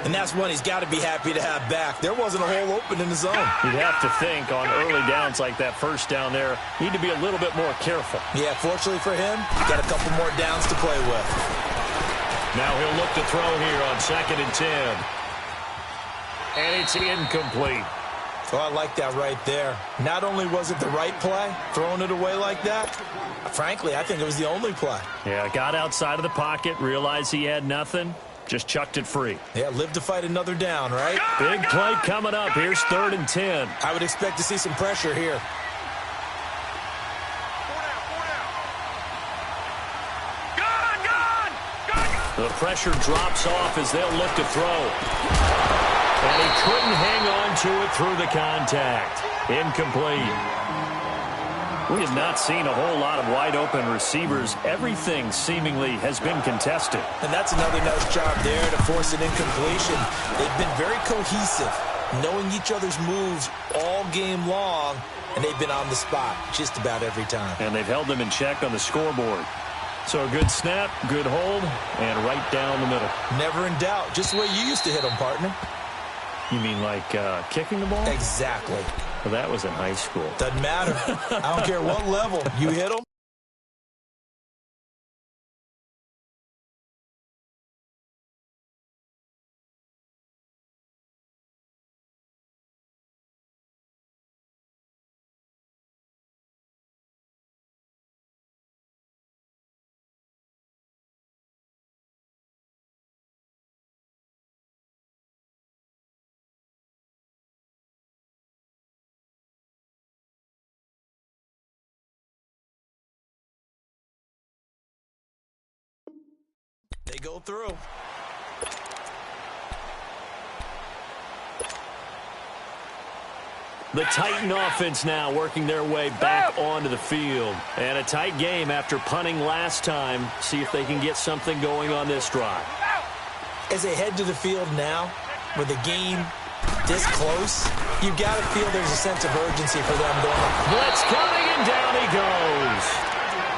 And that's one he's got to be happy to have back. There wasn't a hole open in the zone. You'd have to think on early downs like that 1st down there, need to be a little bit more careful. Yeah, fortunately for him, got a couple more downs to play with. Now he'll look to throw here on 2nd and 10. And it's incomplete. Oh, I like that right there. Not only was it the right play, throwing it away like that, frankly, I think it was the only play. Yeah, got outside of the pocket, realized he had nothing, just chucked it free. Yeah, live to fight another down, right? Big play coming up. Here's 3rd and 10. I would expect to see some pressure here. The pressure drops off as they'll look to throw. And he couldn't hang on to it through the contact. Incomplete. We have not seen a whole lot of wide-open receivers. Everything seemingly has been contested. And that's another nice job there to force an incompletion. They've been very cohesive, knowing each other's moves all game long, and they've been on the spot just about every time. And they've held them in check on the scoreboard. So a good snap, good hold, and right down the middle. Never in doubt. Just the way you used to hit them, partner. You mean like kicking the ball? Exactly. Well, that was in high school. Doesn't matter. I don't care what level. You hit them. They go through. The Titan offense now working their way back onto the field. And a tight game after punting last time. See if they can get something going on this drive. As they head to the field now, with the game this close, you've got to feel there's a sense of urgency for them going. Blitz coming, and down he goes.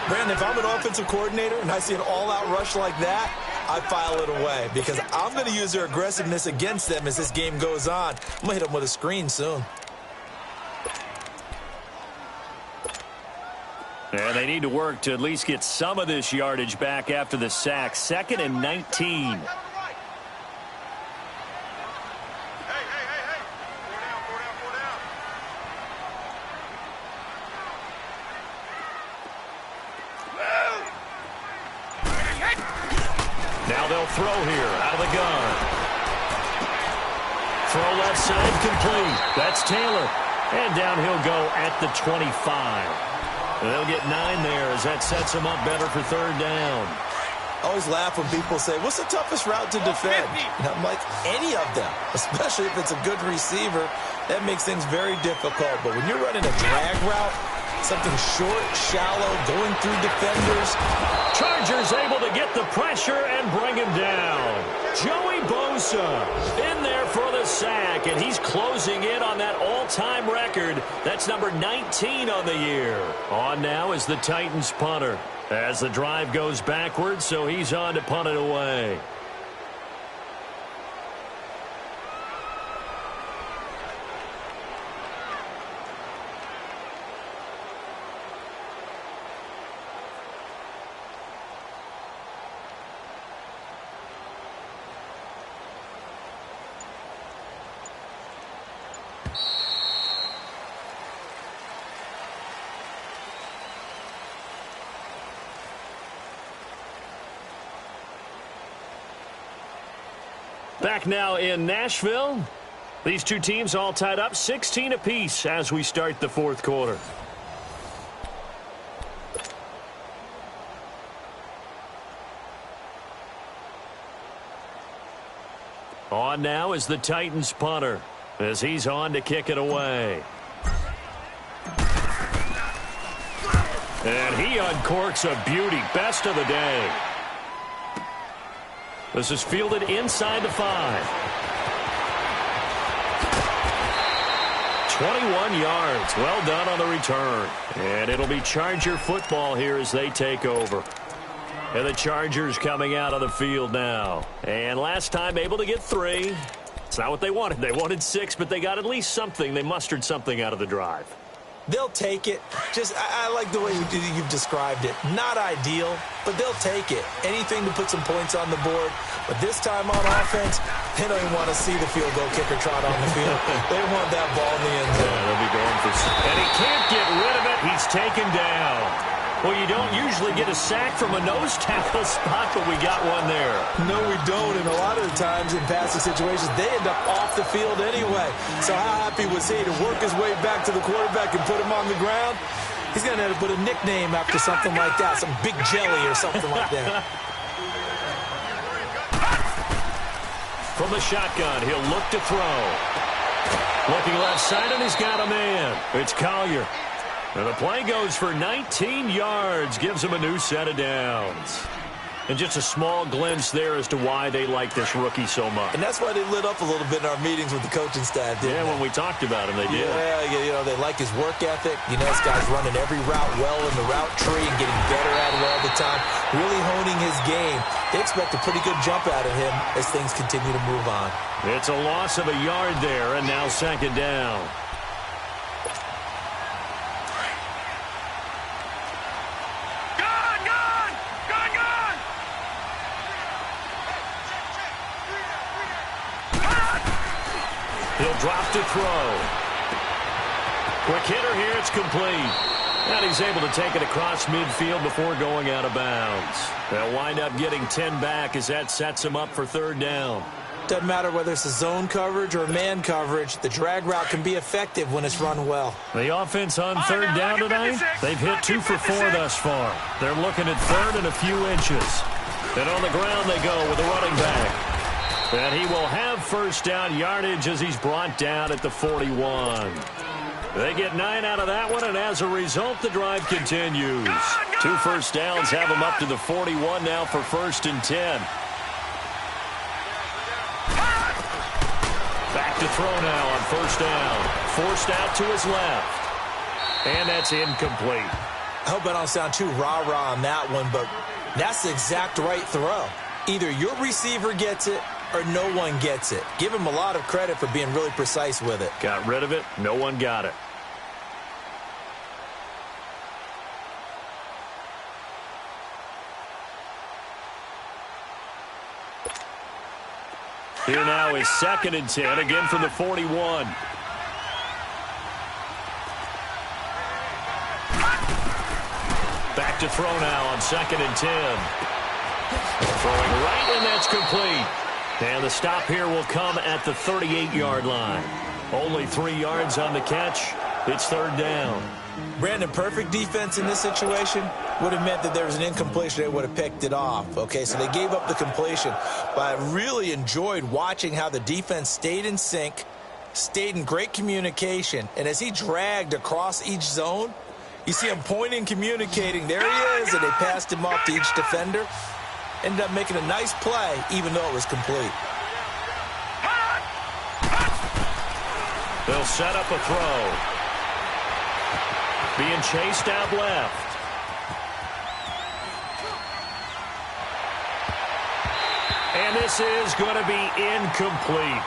Brandon, if I'm an offensive coordinator and I see an all-out rush like that, I file it away because I'm going to use their aggressiveness against them as this game goes on. I'm going to hit them with a screen soon. And they need to work to at least get some of this yardage back after the sack. 2nd and 19. Now they'll throw here out of the gun. Throw left side complete. That's Taylor. And down he'll go at the 25. They'll get 9 there as that sets them up better for 3rd down. I always laugh when people say, what's the toughest route to defend? And I'm like, any of them, especially if it's a good receiver. That makes things very difficult. But when you're running a drag route, something short, shallow, going through defenders. Chargers able to get the pressure and bring him down. Joey Bosa in there for the sack, and he's closing in on that all-time record. That's number 19 on the year. On now is the Titans punter as the drive goes backwards, so he's on to punt it away. Back now in Nashville. These two teams all tied up 16 apiece as we start the 4th quarter. On now is the Titans punter as he's on to kick it away. And he uncorks a beauty. Best of the day. This is fielded inside the 5. 21 yards. Well done on the return. And it'll be Charger football here as they take over. And the Chargers coming out on the field now. And last time able to get 3. It's not what they wanted. They wanted 6, but they got at least something. They mustered something out of the drive. They'll take it. I like the way you've described it. Not ideal, but they'll take it. Anything to put some points on the board. But this time on offense, They don't even want to see the field goal kicker trot on the field. They want that ball in the end zone. Yeah, they'll be going for some. And he can't get rid of it. He's taken down. Well, you don't usually get a sack from a nose tackle spot, but we got one there. No, we don't. And a lot of the times in passing situations, they end up off the field anyway. So how happy was he to work his way back to the quarterback and put him on the ground? He's going to have to put a nickname after something like that, some Big Jelly or something like that. From the shotgun, he'll look to throw. Looking left side, and he's got a man. It's Collier. And the play goes for 19 yards, gives him a new set of downs. And just a small glimpse there as to why they like this rookie so much. And that's why they lit up a little bit in our meetings with the coaching staff, didn't they? When we talked about him, they did. Yeah, you know, they like his work ethic. You know, this guy's running every route well in the route tree and getting better at it all the time, really honing his game. They expect a pretty good jump out of him as things continue to move on. It's a loss of a yard there, and now second down. He'll drop to throw. Quick hitter here, it's complete. And he's able to take it across midfield before going out of bounds. They'll wind up getting 10 back as that sets him up for third down. Doesn't matter whether it's a zone coverage or man coverage, the drag route can be effective when it's run well. The offense on third down tonight, they've hit 2 for 4 thus far. They're looking at third and a few inches. And on the ground they go with the running back. And he will have first down yardage as he's brought down at the 41. They get 9 out of that one, and as a result, the drive continues. 2 first downs have them up to the 41 now for first and 10. Back to throw now on first down. Forced out to his left. And that's incomplete. I hope I don't sound too rah-rah on that one, but that's the exact right throw. Either your receiver gets it or no one gets it. Give him a lot of credit for being really precise with it. Got rid of it. No one got it. Here now is second and 10, again from the 41. Back to throw now on second and 10. Throwing right, and that's complete. And the stop here will come at the 38-yard line. Only 3 yards on the catch. It's third down. Brandon, perfect defense in this situation would have meant that there was an incompletion. They would have picked it off. Okay, so they gave up the completion. But I really enjoyed watching how the defense stayed in sync, stayed in great communication. And as he dragged across each zone, you see him pointing, communicating. There he is, and they passed him off to each defender. Ended up making a nice play, even though it was complete. They'll set up a throw. Being chased out left. And this is going to be incomplete.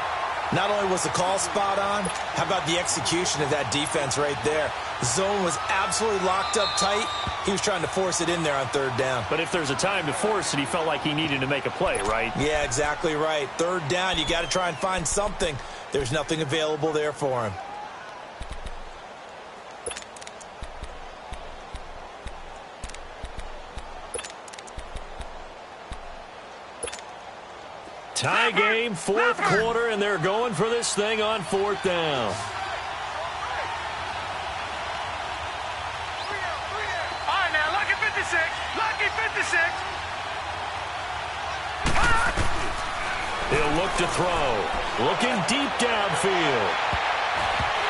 Not only was the call spot on, how about the execution of that defense right there? The zone was absolutely locked up tight. He was trying to force it in there on third down. But if there's a time to force it, he felt like he needed to make a play, right? Yeah, exactly right. Third down, you got to try and find something. There's nothing available there for him. Tie game, fourth quarter, and they're going for this thing on fourth down. All right, now, lucky 56. Lucky 56. He'll look to throw. Looking deep downfield.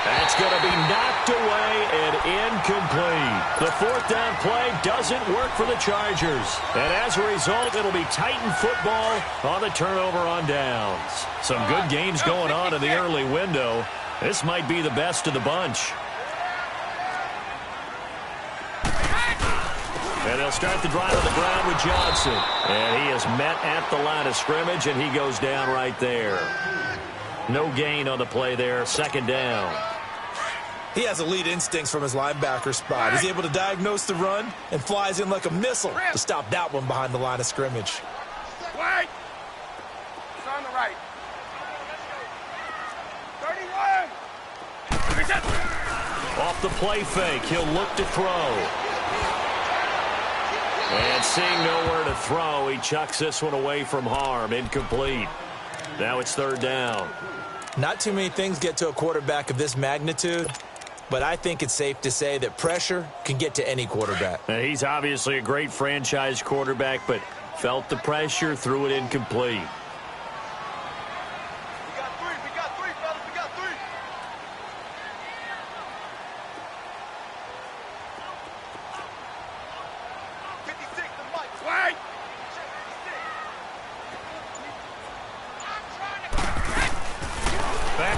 That's going to be knocked away and incomplete. The fourth down play doesn't work for the Chargers. And as a result, it'll be Titan football on the turnover on downs. Some good games going on in the early window. This might be the best of the bunch. And they'll start the drive on the ground with Johnson. And he is met at the line of scrimmage, and he goes down right there. No gain on the play there. Second down. He has elite instincts from his linebacker spot. He's able to diagnose the run and flies in like a missile to stop that one behind the line of scrimmage. Wait. It's on the right. Off the play fake, he'll look to throw. And seeing nowhere to throw, he chucks this one away from harm. Incomplete. Now it's third down. Not too many things get to a quarterback of this magnitude, but I think it's safe to say that pressure can get to any quarterback. Now, he's obviously a great franchise quarterback, but felt the pressure, threw it incomplete.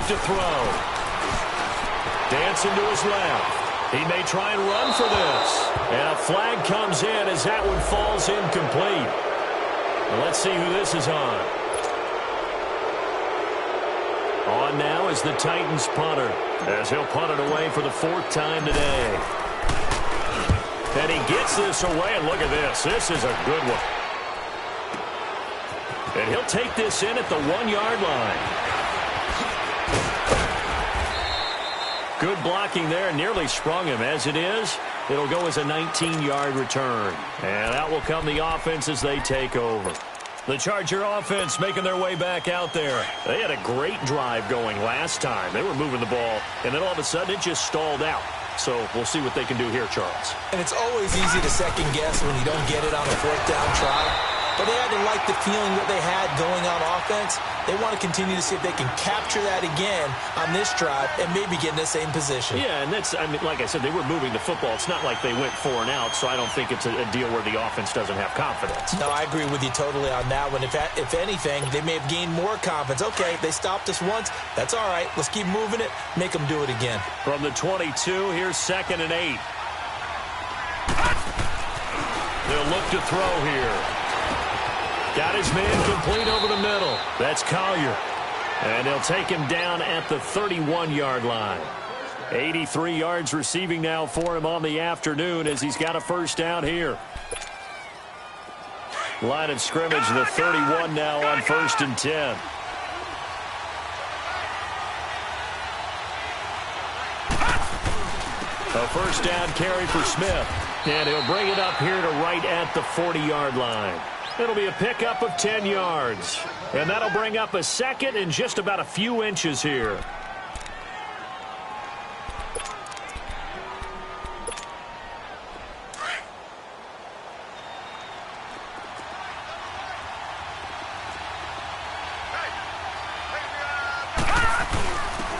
To throw. Dancing to his left. He may try and run for this. And a flag comes in as that one falls incomplete. Well, let's see who this is on. On now is the Titans punter, as he'll punt it away for the fourth time today. And he gets this away, and look at this. This is a good one. And he'll take this in at the 1-yard line. Good blocking there, nearly sprung him. As it is, it'll go as a 19-yard return. And out will come the offense as they take over. The Charger offense making their way back out there. They had a great drive going last time. They were moving the ball, and then all of a sudden it just stalled out. So we'll see what they can do here, Charles. And it's always easy to second guess when you don't get it on a fourth down try. But they had to like the feeling that they had going on offense. They want to continue to see if they can capture that again on this drive and maybe get in the same position. Yeah, and that's, I mean, like I said, they were moving the football. It's not like they went 4 and out, so I don't think it's a deal where the offense doesn't have confidence. No, I agree with you totally on that one. If anything, they may have gained more confidence. Okay, they stopped us once. That's all right. Let's keep moving it. Make them do it again. From the 22, here's 2nd and 8. They'll look to throw here. Got his man complete over the middle. That's Collier. And he'll take him down at the 31-yard line. 83 yards receiving now for him on the afternoon as he's got a first down here. Line of scrimmage, the 31 now on 1st and 10. A first down carry for Smith. And he'll bring it up here to right at the 40-yard line. It'll be a pickup of 10 yards. And that'll bring up a second and just about a few inches here.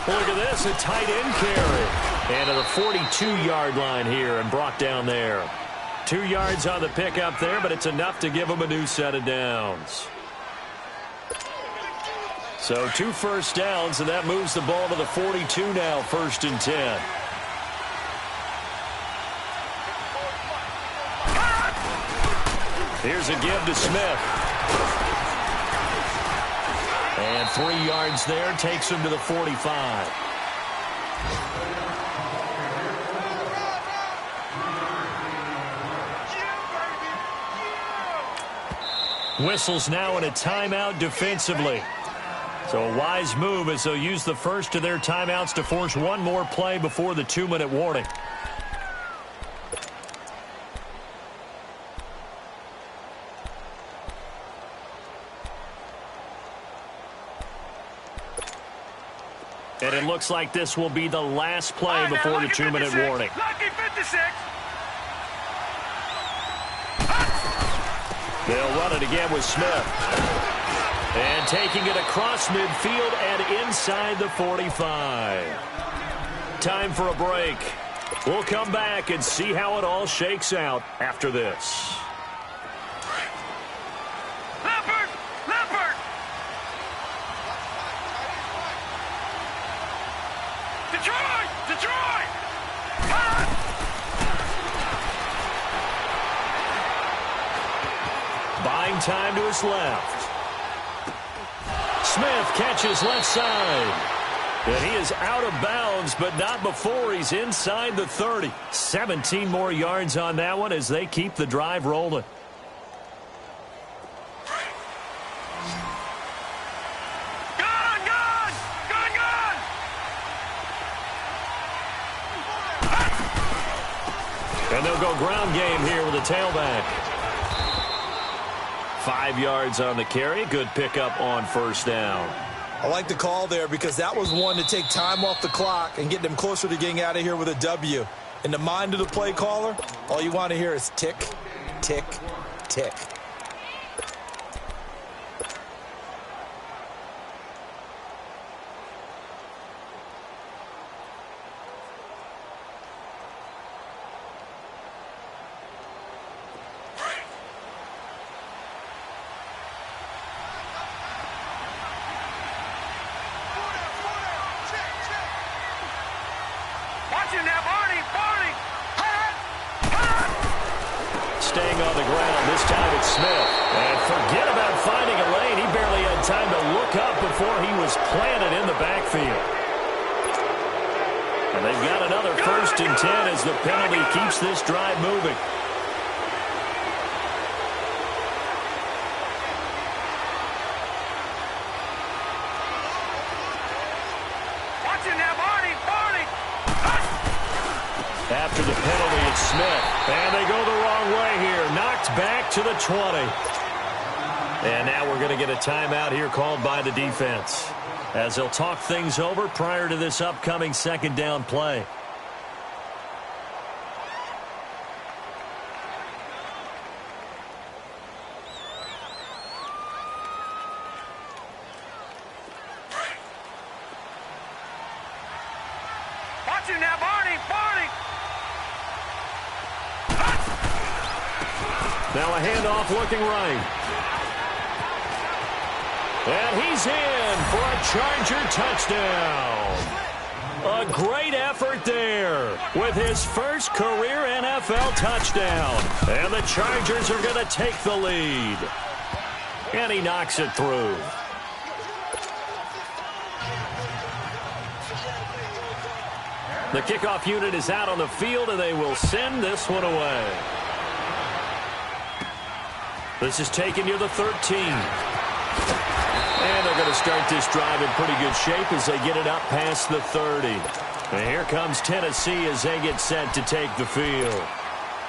Look at this, a tight end carry. And to the 42-yard line here and brought down there. 2 yards on the pickup there, but it's enough to give them a new set of downs. So 2 first downs, and that moves the ball to the 42 now, 1st and 10. Here's a give to Smith. And 3 yards there takes him to the 45. Whistles now in a timeout defensively. So a wise move as they'll use the first of their timeouts to force one more play before the 2-minute warning. And it looks like this will be the last play before the 2-minute warning. Lucky 56. They'll run it again with Smith. And taking it across midfield and inside the 45. Time for a break. We'll come back and see how it all shakes out after this. Leopard! Detroit! Buying time to his left. Smith catches left side. And he is out of bounds, but not before he's inside the 30. 17 more yards on that one as they keep the drive rolling. Gone! And they'll go ground game here with a tailback. 5 yards on the carry. Good pickup on first down. I like the call there because that was one to take time off the clock and get them closer to getting out of here with a W. In the mind of the play caller, all you want to hear is tick, tick, tick. Staying on the ground, this time it's Smith. And forget about finding a lane. He barely had time to look up before he was planted in the backfield. And they've got another 1st and 10 as the penalty keeps this drive moving. After the penalty, it's Smith. And they go the wrong way here. Knocked back to the 20. And now we're going to get a timeout here called by the defense, as they'll talk things over prior to this upcoming 2nd down play. Now a handoff looking right. And he's in for a Charger touchdown. A great effort there with his first career NFL touchdown. And the Chargers are going to take the lead. And he knocks it through. The kickoff unit is out on the field, and they will send this one away. This is taken near the 13. And they're going to start this drive in pretty good shape as they get it up past the 30. And here comes Tennessee as they get set to take the field.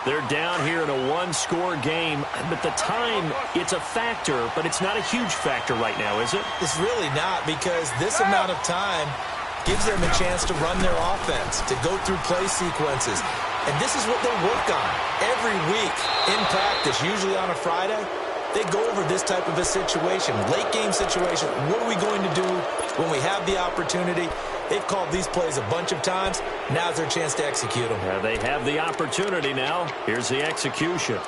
They're down here in a one-score game, but the time, it's a factor, but it's not a huge factor right now, is it? It's really not, because this amount of time gives them a chance to run their offense, to go through play sequences. And this is what they work on every week in practice, usually on a Friday. They go over this type of a situation, late game situation. What are we going to do when we have the opportunity? They've called these plays a bunch of times. Now's their chance to execute them. They have the opportunity now. Here's the execution.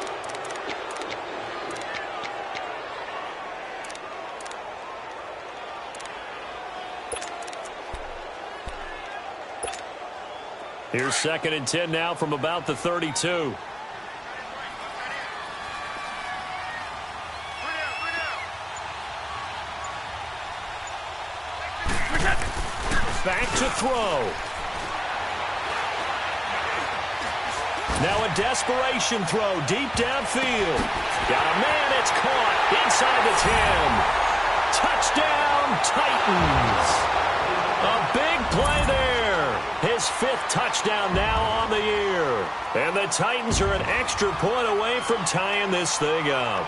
Here's 2nd and 10 now from about the 32. Back to throw. Now a desperation throw deep downfield. Got a man, it's caught inside the 10. Touchdown, Titans. A big play there. His 5th touchdown now on the year. And the Titans are an extra point away from tying this thing up.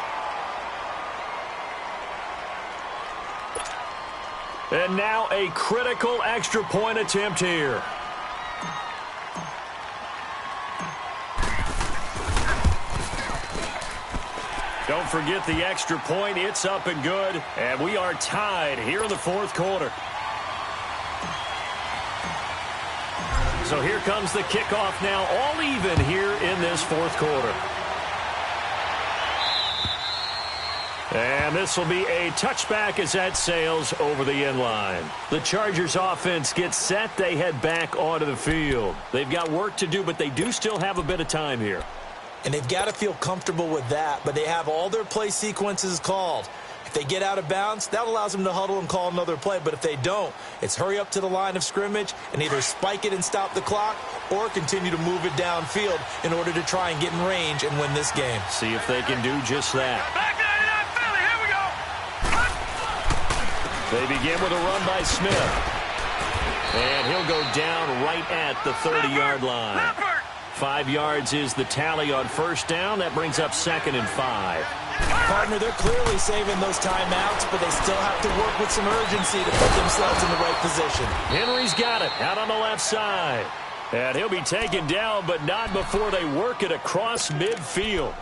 And now a critical extra point attempt here. Don't forget the extra point. It's up and good. And we are tied here in the 4th quarter. So here comes the kickoff now, all even here in this 4th quarter. And this will be a touchback as that sails over the end line. The Chargers offense gets set. They head back onto the field. They've got work to do, but they do still have a bit of time here. And they've got to feel comfortable with that, but they have all their play sequences called. If they get out of bounds, that allows them to huddle and call another play. But if they don't, it's hurry up to the line of scrimmage and either spike it and stop the clock or continue to move it downfield in order to try and get in range and win this game. See if they can do just that. They begin with a run by Smith. And he'll go down right at the 30-yard line. 5 yards is the tally on first down. That brings up 2nd and 5. Partner, they're clearly saving those timeouts, but they still have to work with some urgency to put themselves in the right position. Henry's got it out on the left side. And he'll be taken down, but not before they work it across midfield.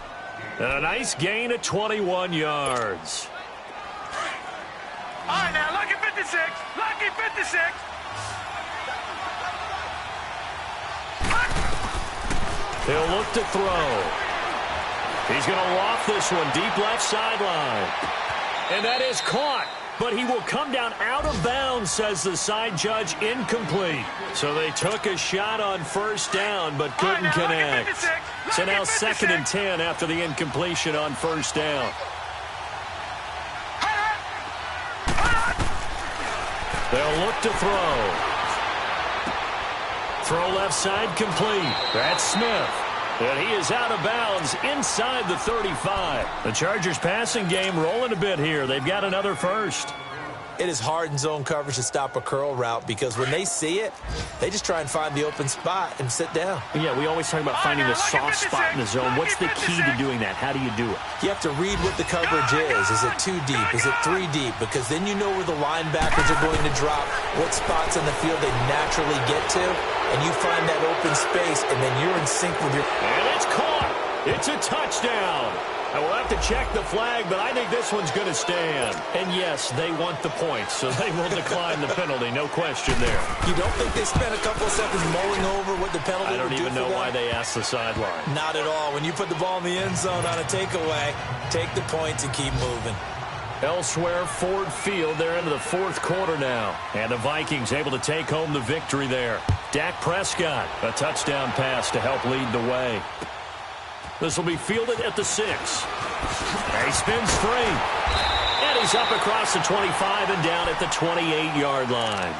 And a nice gain of 21 yards. All right, now, lucky 56. Lucky 56. He'll look to throw. He's going to loft this one deep left sideline. And that is caught. But he will come down out of bounds, says the side judge, incomplete. So they took a shot on first down, but couldn't connect. So now 2nd and 10 after the incompletion on first down. They'll look to throw. Throw left side complete. That's Smith. And he is out of bounds inside the 35. The Chargers passing game rolling a bit here. They've got another first. It is hard in zone coverage to stop a curl route because when they see it, they just try and find the open spot and sit down. Yeah, we always talk about finding the soft spot in the zone. What's the key to doing that? How do you do it? You have to read what the coverage is. Is it 2 deep? Is it 3 deep? Because then you know where the linebackers are going to drop, what spots on the field they naturally get to, and you find that open space, and then you're in sync with your... And it's caught. It's a touchdown. I will have to check the flag, but I think this one's going to stand. And yes, they want the points, so they will decline the penalty. No question there. You don't think they spent a couple of seconds mulling over what the penalty would do? I don't even know why they asked the sideline. Not at all. When you put the ball in the end zone on a takeaway, take the points and keep moving. Elsewhere, Ford Field, they're into the 4th quarter now. And the Vikings able to take home the victory there. Dak Prescott, a touchdown pass to help lead the way. This will be fielded at the 6. And he spins free. And he's up across the 25 and down at the 28-yard line.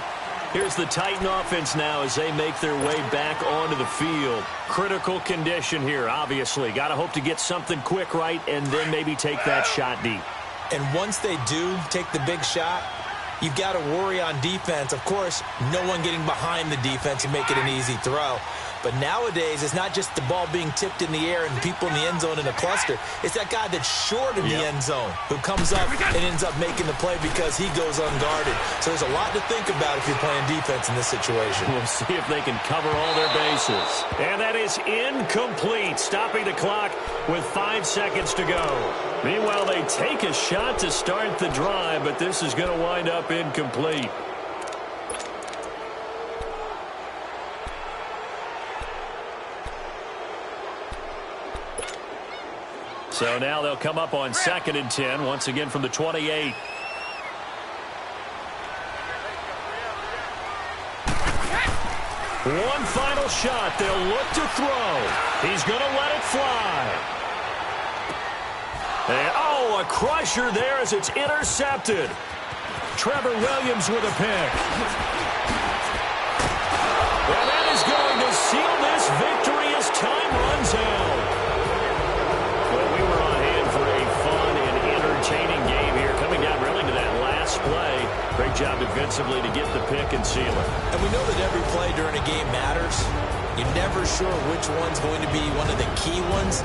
Here's the Titan offense now as they make their way back onto the field. Critical condition here, obviously. Got to hope to get something quick right and then maybe take that shot deep. And once they do take the big shot, you've got to worry on defense. Of course, no one getting behind the defense and make it an easy throw. But nowadays, it's not just the ball being tipped in the air and people in the end zone in a cluster. It's that guy that's short in the end zone who comes up and ends up making the play because he goes unguarded. So there's a lot to think about if you're playing defense in this situation. We'll see if they can cover all their bases. And that is incomplete, stopping the clock with 5 seconds to go. Meanwhile, they take a shot to start the drive, but this is going to wind up incomplete. So now they'll come up on 2nd and 10, once again from the 28. One final shot. They'll look to throw. He's going to let it fly. And, oh, a crusher there as it's intercepted. Trevor Williams with a pick. And that is going to seal this victory as time runs out. Well, we were on hand for a fun and entertaining game here, coming down really to that last play. Great job defensively to get the pick and seal it. And we know that every play during a game matters. You're never sure which one's going to be one of the key ones.